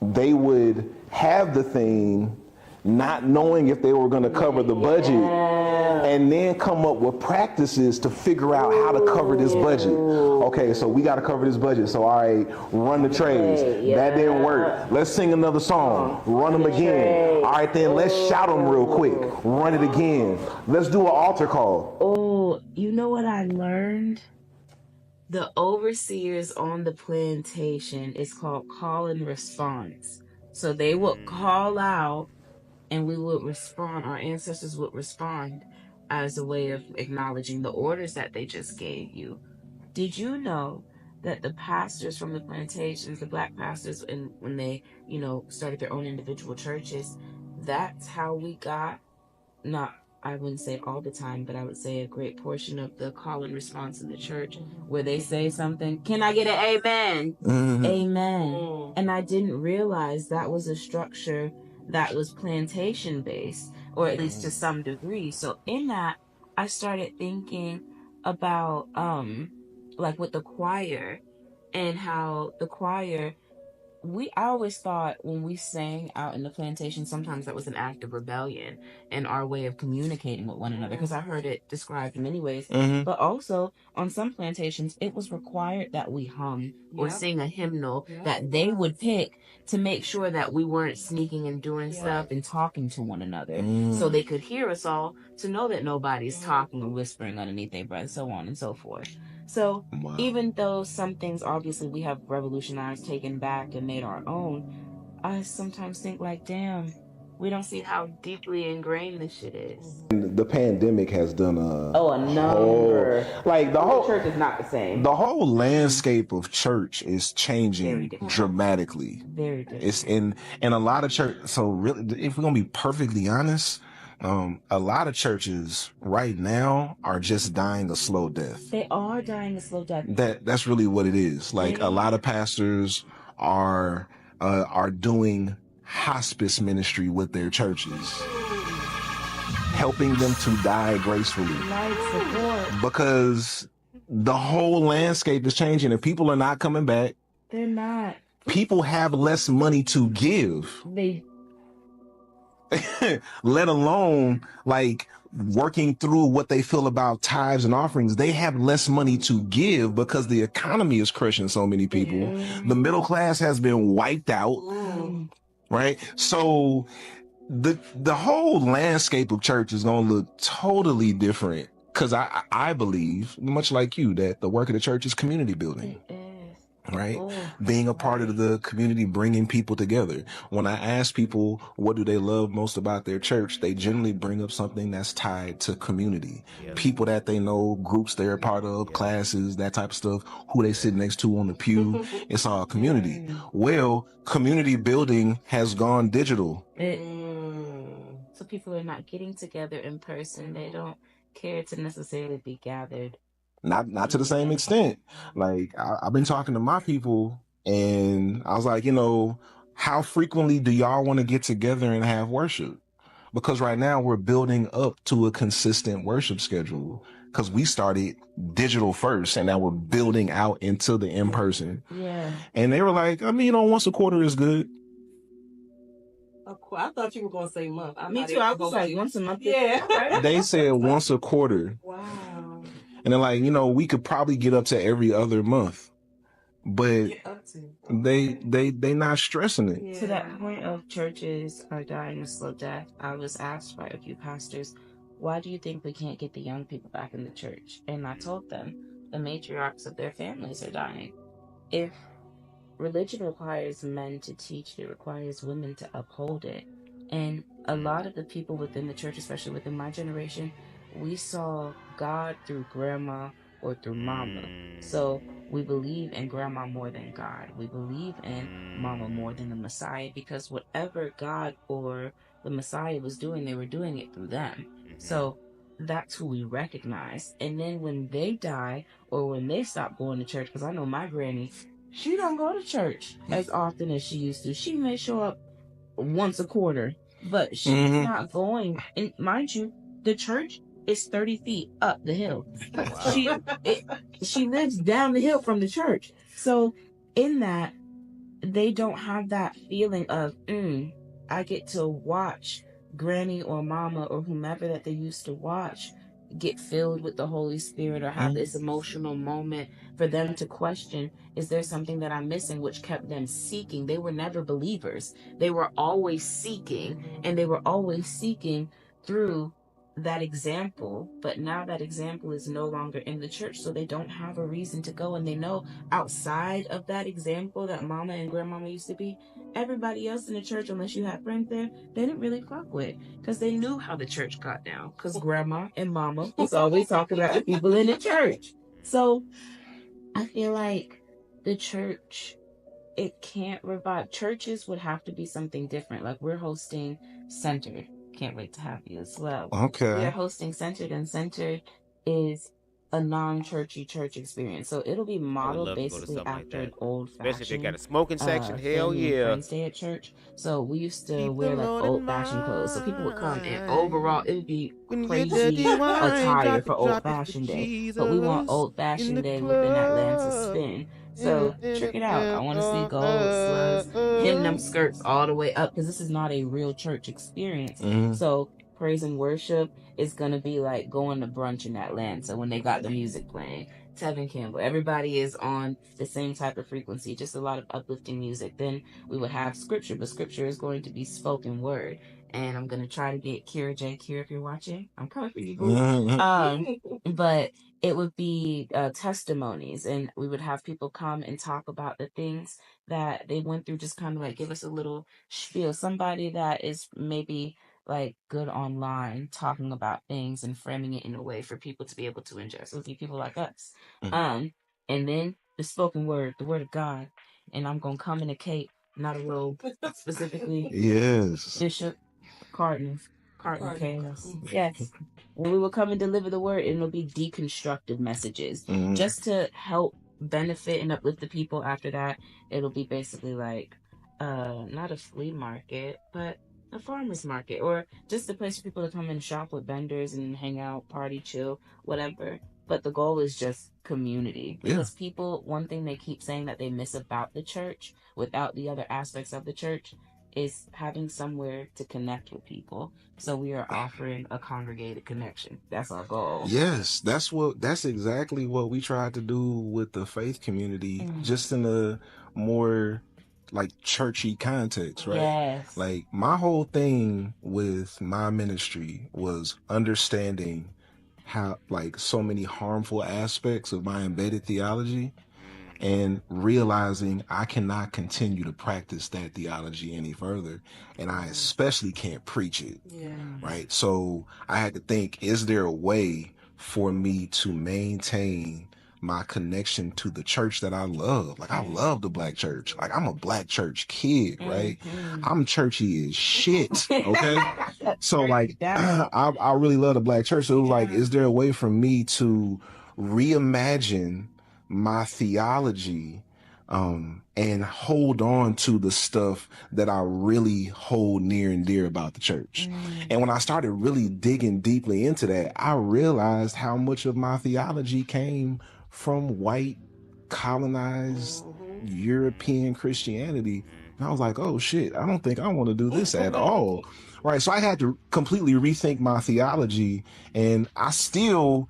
They would have the thing, not knowing if they were going to cover the budget, and then come up with practices to figure out how to cover this budget. Okay, so we got to cover this budget. So all right, run the trays. That didn't work. Let's sing another song. Run them again. All right, then let's shout them real quick. Run it again. Let's do an altar call. Oh, you know what I learned? The overseers on the plantation is called call and response. So they would call out and we would respond. Our ancestors would respond as a way of acknowledging the orders that they just gave you. Did you know that the pastors from the plantations, the black pastors, and when they, you know, started their own individual churches, that's how we got, not, I wouldn't say all the time, but I would say a great portion of the call and response in the church where they say something, can I get an amen? Amen. And I didn't realize that was a structure that was plantation based, or at least to some degree. So in that, I started thinking about like with the choir and how the choir, I always thought when we sang out in the plantation, sometimes that was an act of rebellion and our way of communicating with one another, because I heard it described in many ways. But also on some plantations, it was required that we hum or sing a hymnal that they would pick to make sure that we weren't sneaking and doing stuff and talking to one another, so they could hear us all, to know that nobody's talking or whispering underneath their breath, so on and so forth. So even though some things obviously we have revolutionized, taken back, and made our own, I sometimes think like, damn, we don't see how deeply ingrained this shit is. The pandemic has done a number. Like the whole church is not the same. The whole landscape of church is changing dramatically. Very different. It's in a lot of church. So really, if we're gonna be perfectly honest, a lot of churches right now are just dying a slow death. They are dying a slow death. That's really what it is. Like a lot of pastors are doing hospice ministry with their churches, helping them to die gracefully. Because the whole landscape is changing and people are not coming back. They're not. People have less money to give. Let alone like working through what they feel about tithes and offerings. They have less money to give because the economy is crushing so many people. The middle class has been wiped out, right? So the whole landscape of church is gonna look totally different. Cause I believe, much like you, that the work of the church is community building. Right? Being a part of the community, bringing people together. When I ask people what do they love most about their church, they generally bring up something that's tied to community. People that they know, groups they're a part of, classes, that type of stuff, who they sit next to on the pew. It's all community. Well, community building has gone digital. So people are not getting together in person. They don't care to necessarily be gathered. Not to the same extent. Like I've been talking to my people and I was like, you know, how frequently do y'all want to get together and have worship? Because right now we're building up to a consistent worship schedule because we started digital first and now we're building out into the in-person. Yeah. And they were like, I mean, you know, once a quarter is good. I thought you were going to say month. Me too. I was like, once a month. Yeah. They said once a quarter. Wow. And they're like, you know, we could probably get up to every other month, but they not stressing it. Yeah. To that point of churches are dying a slow death, I was asked by a few pastors, why do you think we can't get the young people back in the church? And I told them the matriarchs of their families are dying. If religion requires men to teach, it requires women to uphold it. And a lot of the people within the church, especially within my generation, we saw God through grandma or through mama. So we believe in grandma more than God. We believe in mama more than the Messiah, because whatever God or the Messiah was doing, they were doing it through them. So that's who we recognize. And then when they die or when they stop going to church, because I know my granny, she don't go to church as often as she used to. She may show up once a quarter, but she's not going. And mind you, the church is 30 feet up the hill. She lives down the hill from the church. So in that, they don't have that feeling of, I get to watch granny or mama or whomever that they used to watch get filled with the Holy Spirit or have this emotional moment for them to question, is there something that I'm missing, which kept them seeking. They were never believers. They were always seeking, and they were always seeking through that example, but now that example is no longer in the church, so they don't have a reason to go. And they know outside of that example that mama and grandmama used to be, everybody else in the church, unless you had friends there, they didn't really fuck with, because they knew how the church got down, because grandma and mama was always talking about the people in the church. So I feel like the church, it can't revive. Churches would have to be something different. Like we're hosting Centered. Can't wait to have you as well. Okay. We are hosting Centered, and Centered is a non-churchy church experience. So it'll be modeled basically after an old-fashioned, especially if they got a smoking section. Hell yeah. Friends Day at church. So we used to wear like old-fashioned clothes. So people would come in overall. It would be crazy attire for old-fashioned day. But we want old-fashioned day with an Atlanta spin. So check it out. I want to see gold slugs, him them skirts all the way up, because this is not a real church experience. So praise and worship is going to be like going to brunch in Atlanta when they got the music playing. Tevin Campbell, everybody is on the same type of frequency, just a lot of uplifting music. Then we would have scripture, but scripture is going to be spoken word. And I'm going to try to get Kira J. Kira, if you're watching, I'm coming for you, boo. But it would be testimonies, and we would have people come and talk about the things that they went through, just kind of like give us a little spiel. Somebody that is maybe like good online, talking about things and framing it in a way for people to be able to ingest. It would be people like us. And then the spoken word, the word of God. And I'm going to come in a cape, not a robe, specifically. Yes. Bishop Cardinal Chaos. Yes. When we will come and deliver the word, it'll be deconstructive messages just to help benefit and uplift the people. After that, it'll be basically like not a flea market, but a farmer's market, or just a place for people to come and shop with vendors and hang out, party, chill, whatever. But the goal is just community, because people, one thing they keep saying that they miss about the church without the other aspects of the church is having somewhere to connect with people. So we are offering a congregated connection. That's our goal. Yes, that's exactly what we tried to do with the faith community, just in a more like churchy context, right? Yes. Like my whole thing with my ministry was understanding how like so many harmful aspects of my embedded theology and realizing I cannot continue to practice that theology any further, and I especially can't preach it. Right? So I had to think, is there a way for me to maintain my connection to the church that I love? Like, I love the black church. Like, I'm a black church kid, right? I'm churchy as shit, okay? So, like, I really love the black church. So it was like, is there a way for me to reimagine my theology and hold on to the stuff that I really hold near and dear about the church? And when I started really digging deeply into that, I realized how much of my theology came from white colonized European Christianity. And I was like, oh shit, I don't think I want to do this at all. Right. So I had to completely rethink my theology, and I still,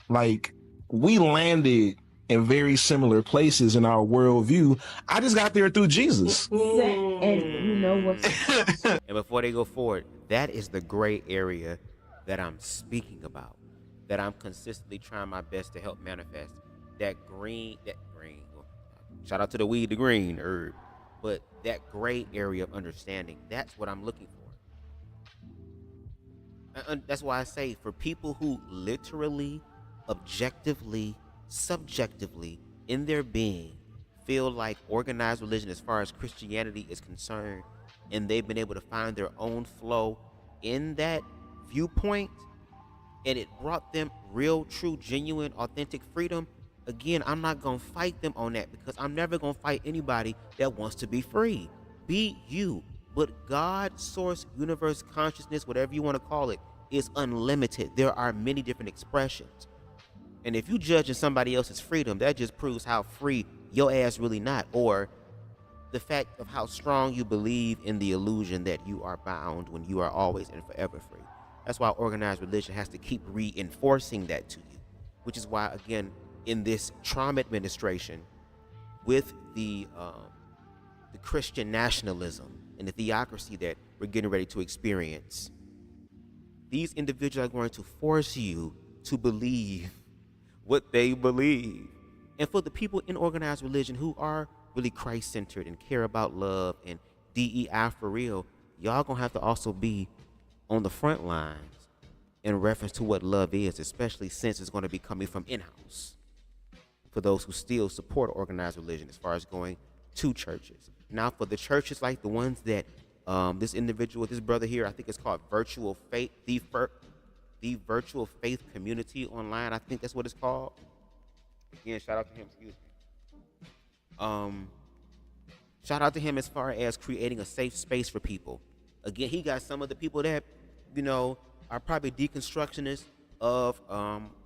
like, we landed in very similar places in our worldview. I just got there through Jesus. And you know what? And before they go forward, that is the gray area that I'm speaking about, that I'm consistently trying my best to help manifest. That green, shout out to the weed, the green herb, but that gray area of understanding, that's what I'm looking for. And that's why I say, for people who literally, objectively, subjectively, in their being, feel like organized religion as far as Christianity is concerned, and they've been able to find their own flow in that viewpoint, and it brought them real, true, genuine, authentic freedom. Again, I'm not going to fight them on that, because I'm never going to fight anybody that wants to be free. Be you. But God, source, universe, consciousness, whatever you want to call it, is unlimited. There are many different expressions. And if you judging somebody else's freedom, that just proves how free your ass really not, or the fact of how strong you believe in the illusion that you are bound when you are always and forever free. That's why organized religion has to keep reinforcing that to you, which is why, again, in this Trump administration, with the Christian nationalism and the theocracy that we're getting ready to experience, these individuals are going to force you to believe what they believe. And for the people in organized religion who are really Christ-centered and care about love and DEI for real, y'all gonna have to also be on the front lines in reference to what love is, especially since it's going to be coming from in-house, for those who still support organized religion as far as going to churches. Now, for the churches like the ones that this individual, this brother here, I think it's called Virtual Faith, the Virtual Faith Community Online, I think that's what it's called. Again, shout out to him, excuse me. Shout out to him as far as creating a safe space for people. Again, he got some of the people that, you know, are probably deconstructionists of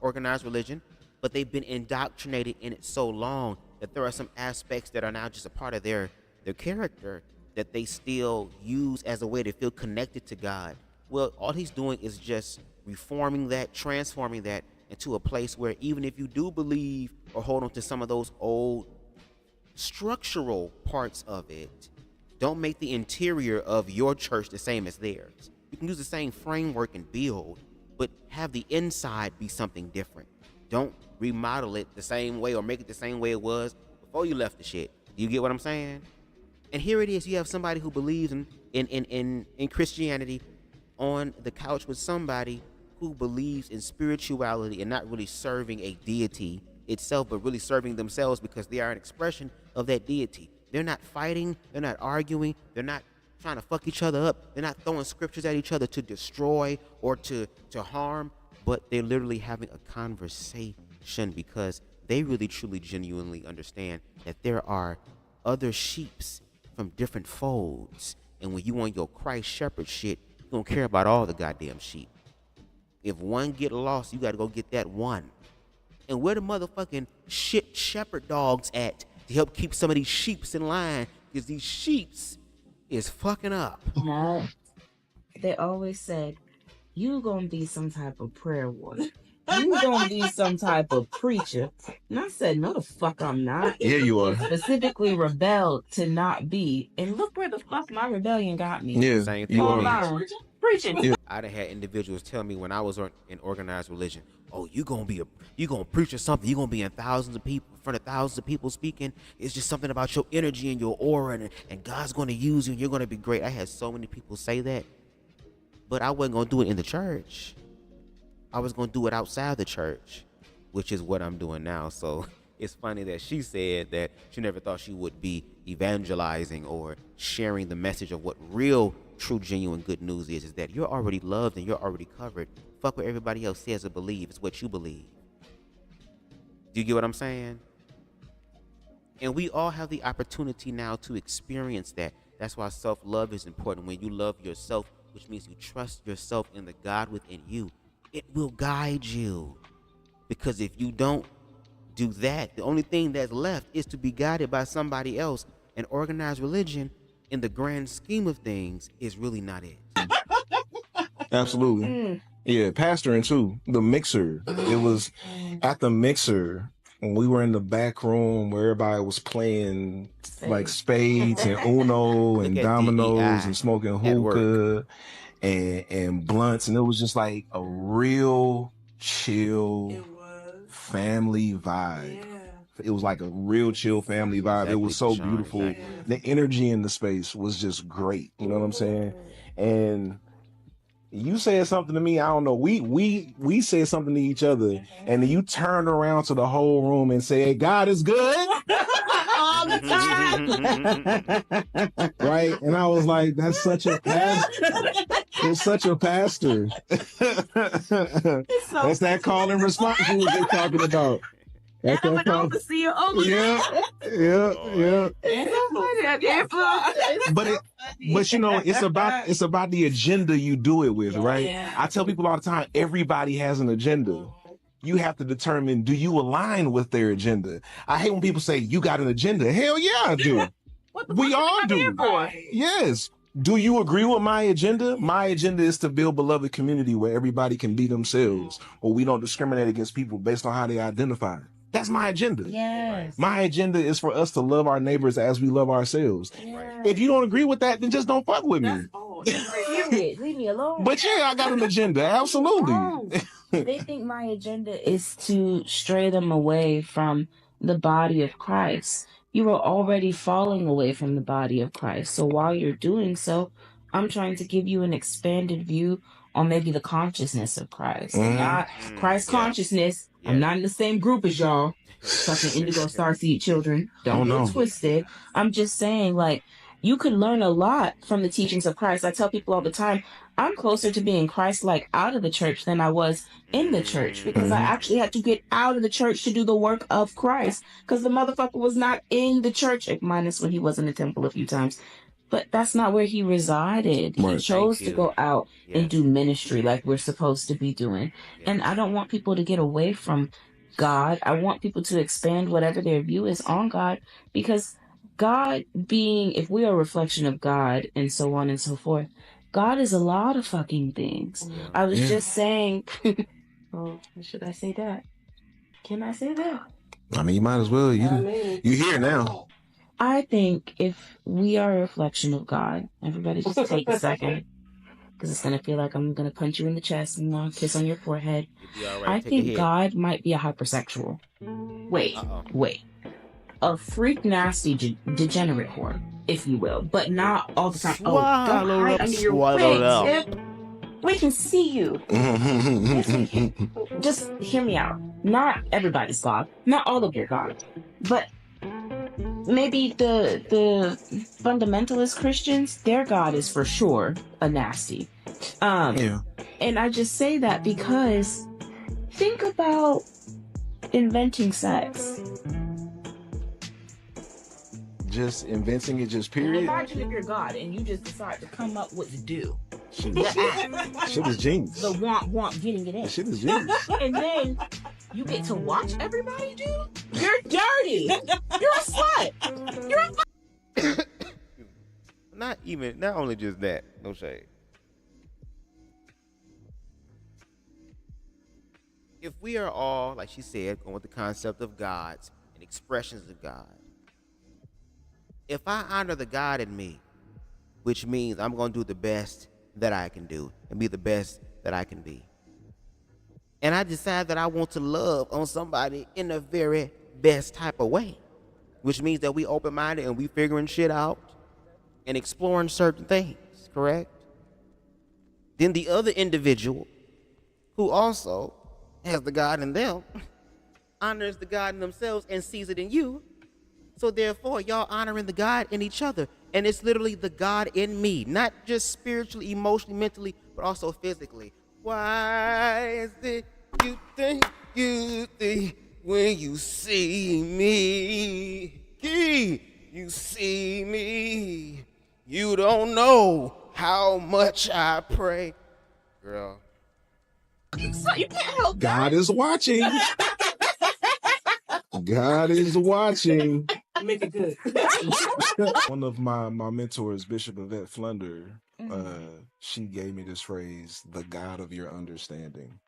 organized religion, but they've been indoctrinated in it so long that there are some aspects that are now just a part of their character that they still use as a way to feel connected to God. Well, all he's doing is just reforming that, transforming that into a place where even if you do believe or hold on to some of those old structural parts of it, don't make the interior of your church the same as theirs. You can use the same framework and build, but have the inside be something different. Don't remodel it the same way or make it the same way it was before you left the shit. Do you get what I'm saying? And here it is. You have somebody who believes in Christianity on the couch with somebody who believes in spirituality and not really serving a deity itself, but really serving themselves because they are an expression of that deity. They're not fighting. They're not arguing. They're not trying to fuck each other up. They're not throwing scriptures at each other to destroy or to harm, but they're literally having a conversation because they really, truly, genuinely understand that there are other sheeps from different folds. And when you on your Christ shepherd shit, you don't care about all the goddamn sheep. If one get lost, you got to go get that one. And where the motherfucking shit shepherd dogs at to help keep some of these sheeps in line? Because these sheeps is fucking up. They always said, you gonna be some type of prayer warrior. You gonna be some type of preacher. And I said, no the fuck I'm not. Yeah, you are. Specifically rebelled to not be. And look where the fuck my rebellion got me. Yeah, Same thing you with me. are. Preaching. Yeah. I done had individuals tell me when I was in organized religion, oh, you gonna preach or something. You gonna be in thousands of people, in front of thousands of people speaking. It's just something about your energy and your aura, and God's gonna use you, and you're gonna be great. I had so many people say that, but I wasn't gonna do it in the church. I was gonna do it outside the church, which is what I'm doing now. So it's funny that she said that she never thought she would be evangelizing or sharing the message of what real, true, genuine good news is that you're already loved and you're already covered. Fuck what everybody else says or believe. It's what you believe. Do you get what I'm saying? And we all have the opportunity now to experience that. That's why self-love is important. When you love yourself, which means you trust yourself in the God within you, it will guide you. Because if you don't do that, the only thing that's left is to be guided by somebody else. And organized religion, in the grand scheme of things, is really not it. Absolutely. Yeah, pastoring too. The mixer. It was at the mixer when we were in the back room where everybody was playing like spades and Uno and dominoes and smoking hookah and blunts, and it was just like a real chill family vibe. It was like a real chill family vibe. Exactly, it was so beautiful. Exactly. The energy in the space was just great. You know what I'm saying? And you said something to me. I don't know. We said something to each other, and then you turned around to the whole room and said, "God is good." All the time. Right? And I was like, "That's such a pastor." It's such a pastor. That's that call and response you were talking about. That's I'm an overseer. Yeah. But you know, it's about the agenda you do it with, right? Yeah. I tell people all the time, everybody has an agenda. You have to determine, do you align with their agenda? I hate when people say, you got an agenda. Hell yeah, I do. We all do. Yes. Do you agree with my agenda? My agenda is to build beloved community where everybody can be themselves, or we don't discriminate against people based on how they identify. That's my agenda. Yes. My agenda is for us to love our neighbors as we love ourselves. Yes. If you don't agree with that, then just don't fuck with me. Leave me alone. But yeah, I got an agenda. Absolutely. They think my agenda is to stray them away from the body of Christ. You are already falling away from the body of Christ. So while you're doing so, I'm trying to give you an expanded view on maybe the consciousness of Christ. Not Christ consciousness. Yeah. I'm not in the same group as y'all. Fucking indigo starseed children. Don't get twisted. I'm just saying, like, you could learn a lot from the teachings of Christ. I tell people all the time, I'm closer to being Christ-like out of the church than I was in the church, because I actually had to get out of the church to do the work of Christ, because the motherfucker was not in the church, minus when he was in the temple a few times. But that's not where he resided. He chose to go out and do ministry like we're supposed to be doing. And I don't want people to get away from God. I want people to expand whatever their view is on God, because God being, if we are a reflection of God and so on and so forth, God is a lot of fucking things. I was just saying, oh, should I say that? Can I say that? I mean, you might as well. You here now. I think if we are a reflection of God, everybody just take a second, because it's going to feel like I'm going to punch you in the chest and want to kiss on your forehead. I think God might be a hypersexual. Wait. A freak, nasty, degenerate whore, if you will, but not all the time. Don't hide under your wings. We can see you. Yes, we can. Just hear me out. Not everybody's God. Not all of your God. But maybe the fundamentalist Christians, their God is for sure a nasty. And I just say that because think about inventing sex. Just inventing it, just period. Imagine if you're God and you just decide to come up with the do. Shit is genius. The want, getting it in. Shit is genius. And then you get to watch everybody do? You're dirty. You're a slut. You're a not only just that, no shade. if we are all, like she said, going with the concept of gods and expressions of God, if I honor the God in me, which means I'm going to do the best that I can do and be the best that I can be, and I decide that I want to love on somebody in the very best type of way, which means that we open-minded and we figuring shit out and exploring certain things, correct? Then the other individual who also has the God in them honors the God in themselves and sees it in you. So therefore, y'all honoring the God in each other. And it's literally the God in me, not just spiritually, emotionally, mentally, but also physically. Why is it you think when you see me, you see me, you don't know how much I pray. Girl. So you can't help God is watching. God is watching. Make it good. One of my mentors, Bishop Yvette Flunder, she gave me this phrase, the God of your understanding.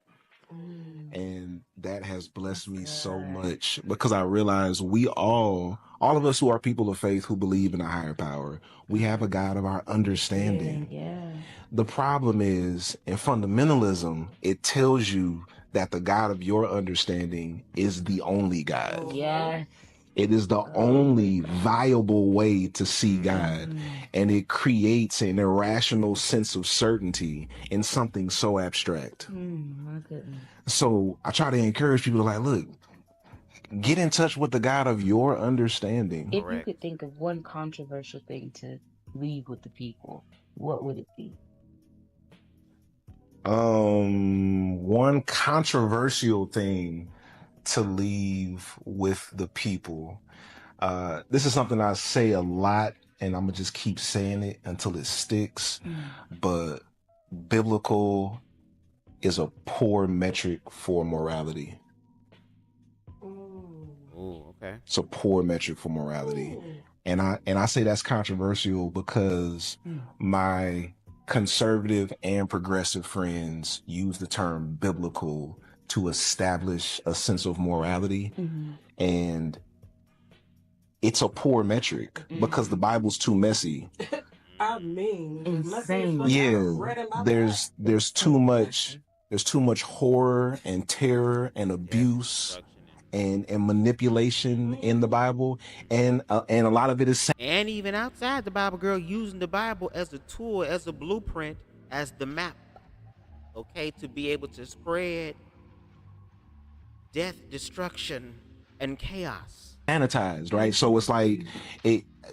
And that has blessed me so much because I realize we all of us who are people of faith who believe in a higher power, we have a God of our understanding. Yeah. The problem is in fundamentalism, it tells you that the God of your understanding is the only God. Yeah. It is the only viable way to see God. And it creates an irrational sense of certainty in something so abstract. My goodness. So I try to encourage people to like, look, get in touch with the God of your understanding. If you could think of one controversial thing to leave with the people, what would it be? One controversial thing to leave with the people. This is something I say a lot, and I'm gonna just keep saying it until it sticks. But biblical is a poor metric for morality. Ooh, okay. It's a poor metric for morality. And I say that's controversial because my conservative and progressive friends use the term biblical to establish a sense of morality. And it's a poor metric because the Bible's too messy. I mean, insane. Yeah, there's too much horror and terror and abuse and manipulation in the Bible, and a lot of it is. And even outside the Bible, girl, using the Bible as a tool, as a blueprint, as the map, okay, to be able to spread death, destruction, and chaos. Sanitized, right? So it's like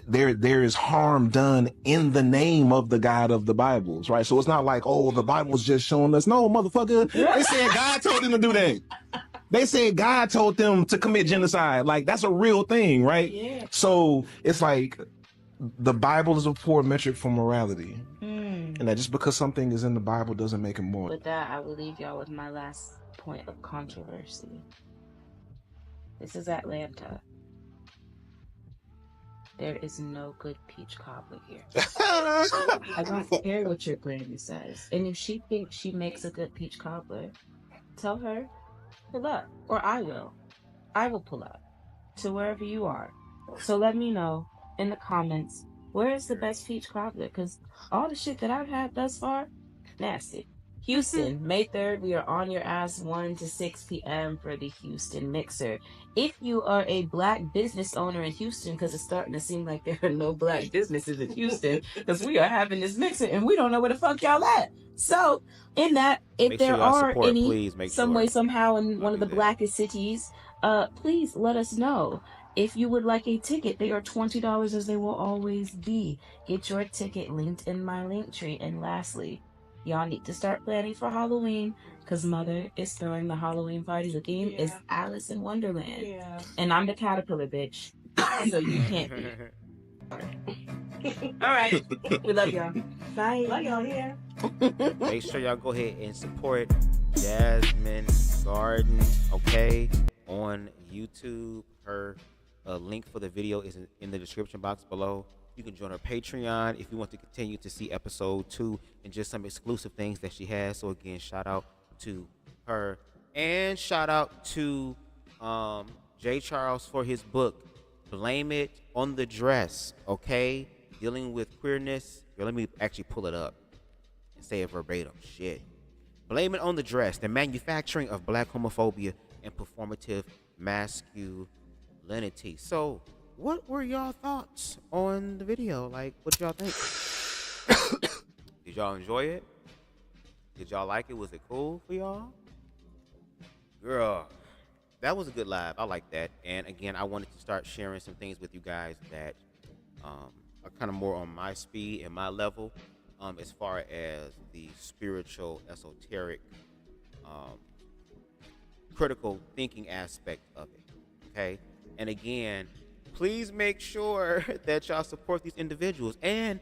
there is harm done in the name of the God of the Bibles, right? So it's not like, oh, the Bible's just showing us. No, motherfucker, they said God told them to do that. They said God told them to commit genocide. Like, that's a real thing, right? Yeah. So it's like the Bible is a poor metric for morality. And that just because something is in the Bible doesn't make it moral. With that, I will leave y'all with my last point of controversy. This is Atlanta. There is no good peach cobbler here. I don't care what your granny says. And if she thinks she makes a good peach cobbler, tell her, pull up. Or I will. I will pull up to wherever you are. So let me know in the comments, where is the best peach cobbler? Because all the shit that I've had thus far, nasty. Houston, May 3rd, we are on your ass 1 to 6 p.m. for the Houston Mixer. If you are a black business owner in Houston, because it's starting to seem like there are no black businesses in Houston, because we are having this mixer and we don't know where the fuck y'all at. So, in that, if there are any, some way, somehow, in one of the blackest cities, please let us know. If you would like a ticket, they are $20 as they will always be. Get your ticket linked in my link tree. And lastly, y'all need to start planning for Halloween because Mother is throwing the Halloween party. The theme is Alice in Wonderland. Yeah. And I'm the caterpillar, bitch. So you can't be. All right. We love y'all. Bye. Love y'all here. Make sure y'all go ahead and support Jasmine Garden, okay, on YouTube. Her link for the video is in the description box below. You can join her Patreon if you want to continue to see episode 2 and just some exclusive things that she has. So again, shout out to her. And shout out to J. Charles for his book, Blame It on the Dress, okay? Dealing with queerness. Here, let me actually pull it up and say it verbatim. Shit. Blame It on the Dress, the manufacturing of black homophobia and performative masculinity. So, what were y'all thoughts on the video? Like, what did y'all think? Did y'all enjoy it? Did y'all like it? Was it cool for y'all? Girl, that was a good live. I like that. And again, I wanted to start sharing some things with you guys that are kind of more on my speed and my level, as far as the spiritual, esoteric, critical thinking aspect of it. Okay? And again, please make sure that y'all support these individuals and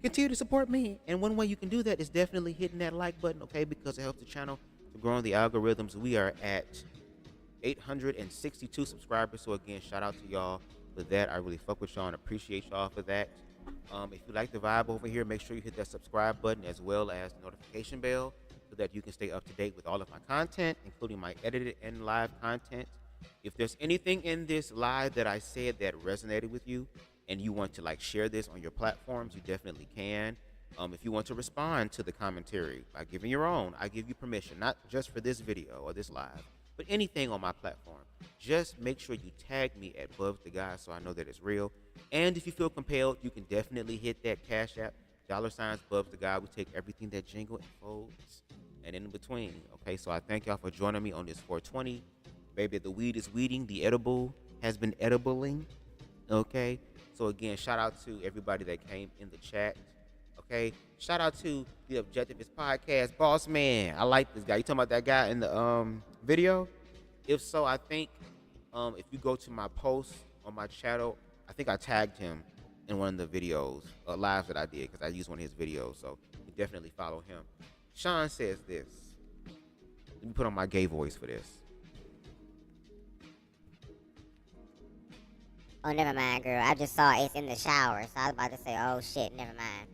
continue to support me. And one way you can do that is definitely hitting that like button, okay? Because it helps the channel to grow in the algorithms. We are at 862 subscribers. So again, shout out to y'all for that. I really fuck with y'all and appreciate y'all for that. If you like the vibe over here, make sure you hit that subscribe button as well as the notification bell so that you can stay up to date with all of my content, including my edited and live content. If there's anything in this live that I said that resonated with you and you want to like share this on your platforms, you definitely can. If you want to respond to the commentary by giving your own, I give you permission, not just for this video or this live, but anything on my platform. Just make sure you tag me at BubzDaGawd so I know that it's real. And if you feel compelled, you can definitely hit that Cash App, $BubzDaGawd. We take everything that jingle and folds and in between. Okay, so I thank y'all for joining me on this 420. Baby, the weed is weeding. The edible has been edibling. Okay, so again, shout out to everybody that came in the chat. Okay, shout out to the Objectivist Podcast boss man. I like this guy. You talking about that guy in the video? If so, I think if you go to my post on my channel, I think I tagged him in one of the videos, lives that I did, because I used one of his videos. So you definitely follow him. Sean says this. Let me put on my gay voice for this. Oh, never mind, girl. I just saw it's in the shower, so I was about to say, oh shit, never mind.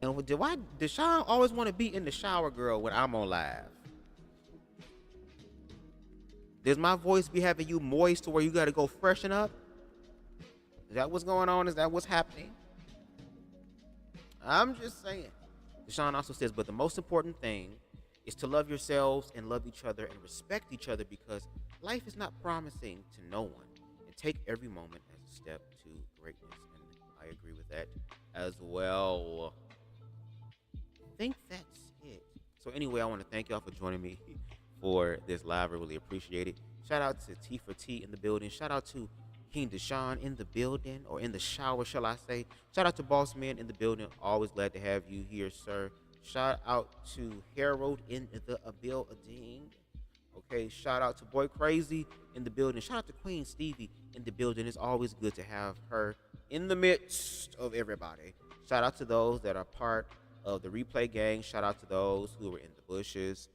And why does Sean always want to be in the shower, girl, when I'm on live? Does my voice be having you moist to where you got to go freshen up? Is that what's going on? Is that what's happening? I'm just saying. Deshaun also says, but the most important thing is to love yourselves and love each other and respect each other, because life is not promising to no one. And take every moment as a step to greatness. And I agree with that as well. I think that's it. So anyway, I want to thank y'all for joining me for this live. I really appreciate it. Shout out to T for T in the building. Shout out to King Deshaun in the building, or in the shower, shall I say. Shout out to Boss Man in the building. Always glad to have you here, sir. Shout out to Harold in the building. Okay, shout out to Boy Crazy in the building. Shout out to Queen Stevie in the building. It's always good to have her in the midst of everybody. Shout out to those that are part of the replay gang. Shout out to those who were in the bushes.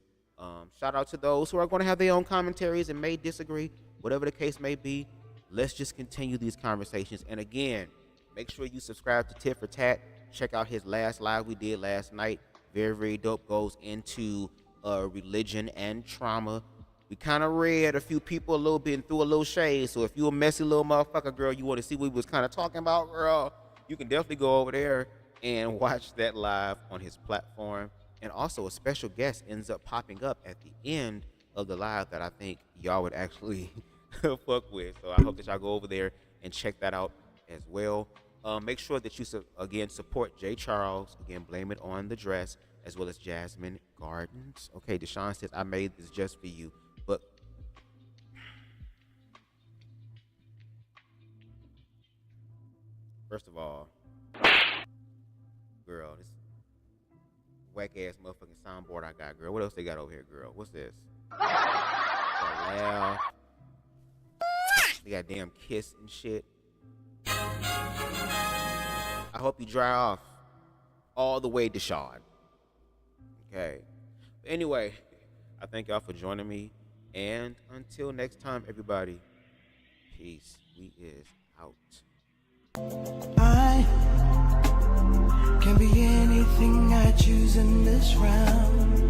Shout out to those who are going to have their own commentaries and may disagree, whatever the case may be. Let's just continue these conversations. And again, make sure you subscribe to Tit for Tat. Check out his last live we did last night. Very, very dope. Goes into religion and trauma. We kind of read a few people a little bit and threw a little shade. So if you a messy little motherfucker, girl, you want to see what we was kind of talking about, girl, you can definitely go over there and watch that live on his platform. And also a special guest ends up popping up at the end of the live that I think y'all would actually fuck with. So I hope that y'all go over there and check that out as well. Make sure that you again support J. Charles. Again, blame it on the dress, as well as Jasmine Gardens. Okay, Deshaun says, I made this just for you. But first of all, girl, this whack ass motherfucking soundboard I got, girl. What else they got over here, girl? What's this? Loud. They got damn Kiss and shit. I hope you dry off all the way, Deshaun. Okay. But anyway, I thank y'all for joining me. And until next time, everybody, peace. We is out. I can be anything I choose in this round.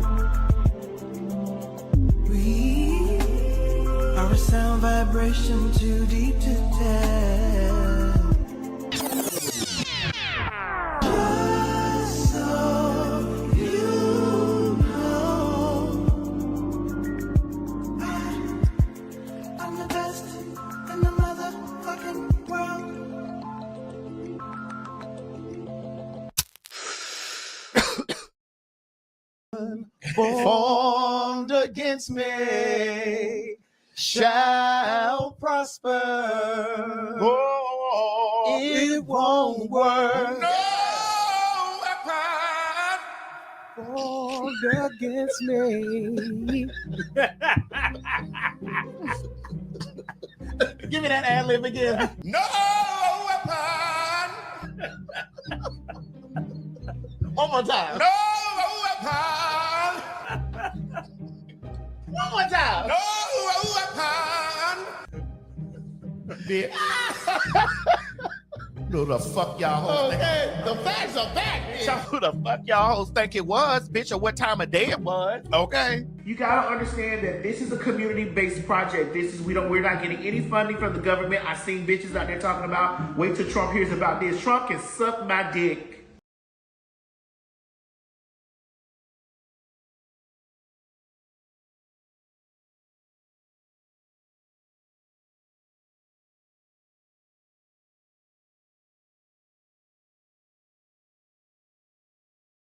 Frustration too deep to tell. Just so you know, I'm the best in the motherfucking world. Formed against me shall prosper. Oh, it won't work. No weapon formed against me. Give me that ad lib again. No weapon. One more time. No weapon. One more time. No weapon. Bitch. Who the fuck y'all hoes think? Okay, the facts are back. So who the fuck y'all hoes think it was, bitch, or what time of day it was? Okay. You gotta understand that this is a community-based project. We're not getting any funding from the government. I seen bitches out there talking about, wait till Trump hears about this. Trump can suck my dick.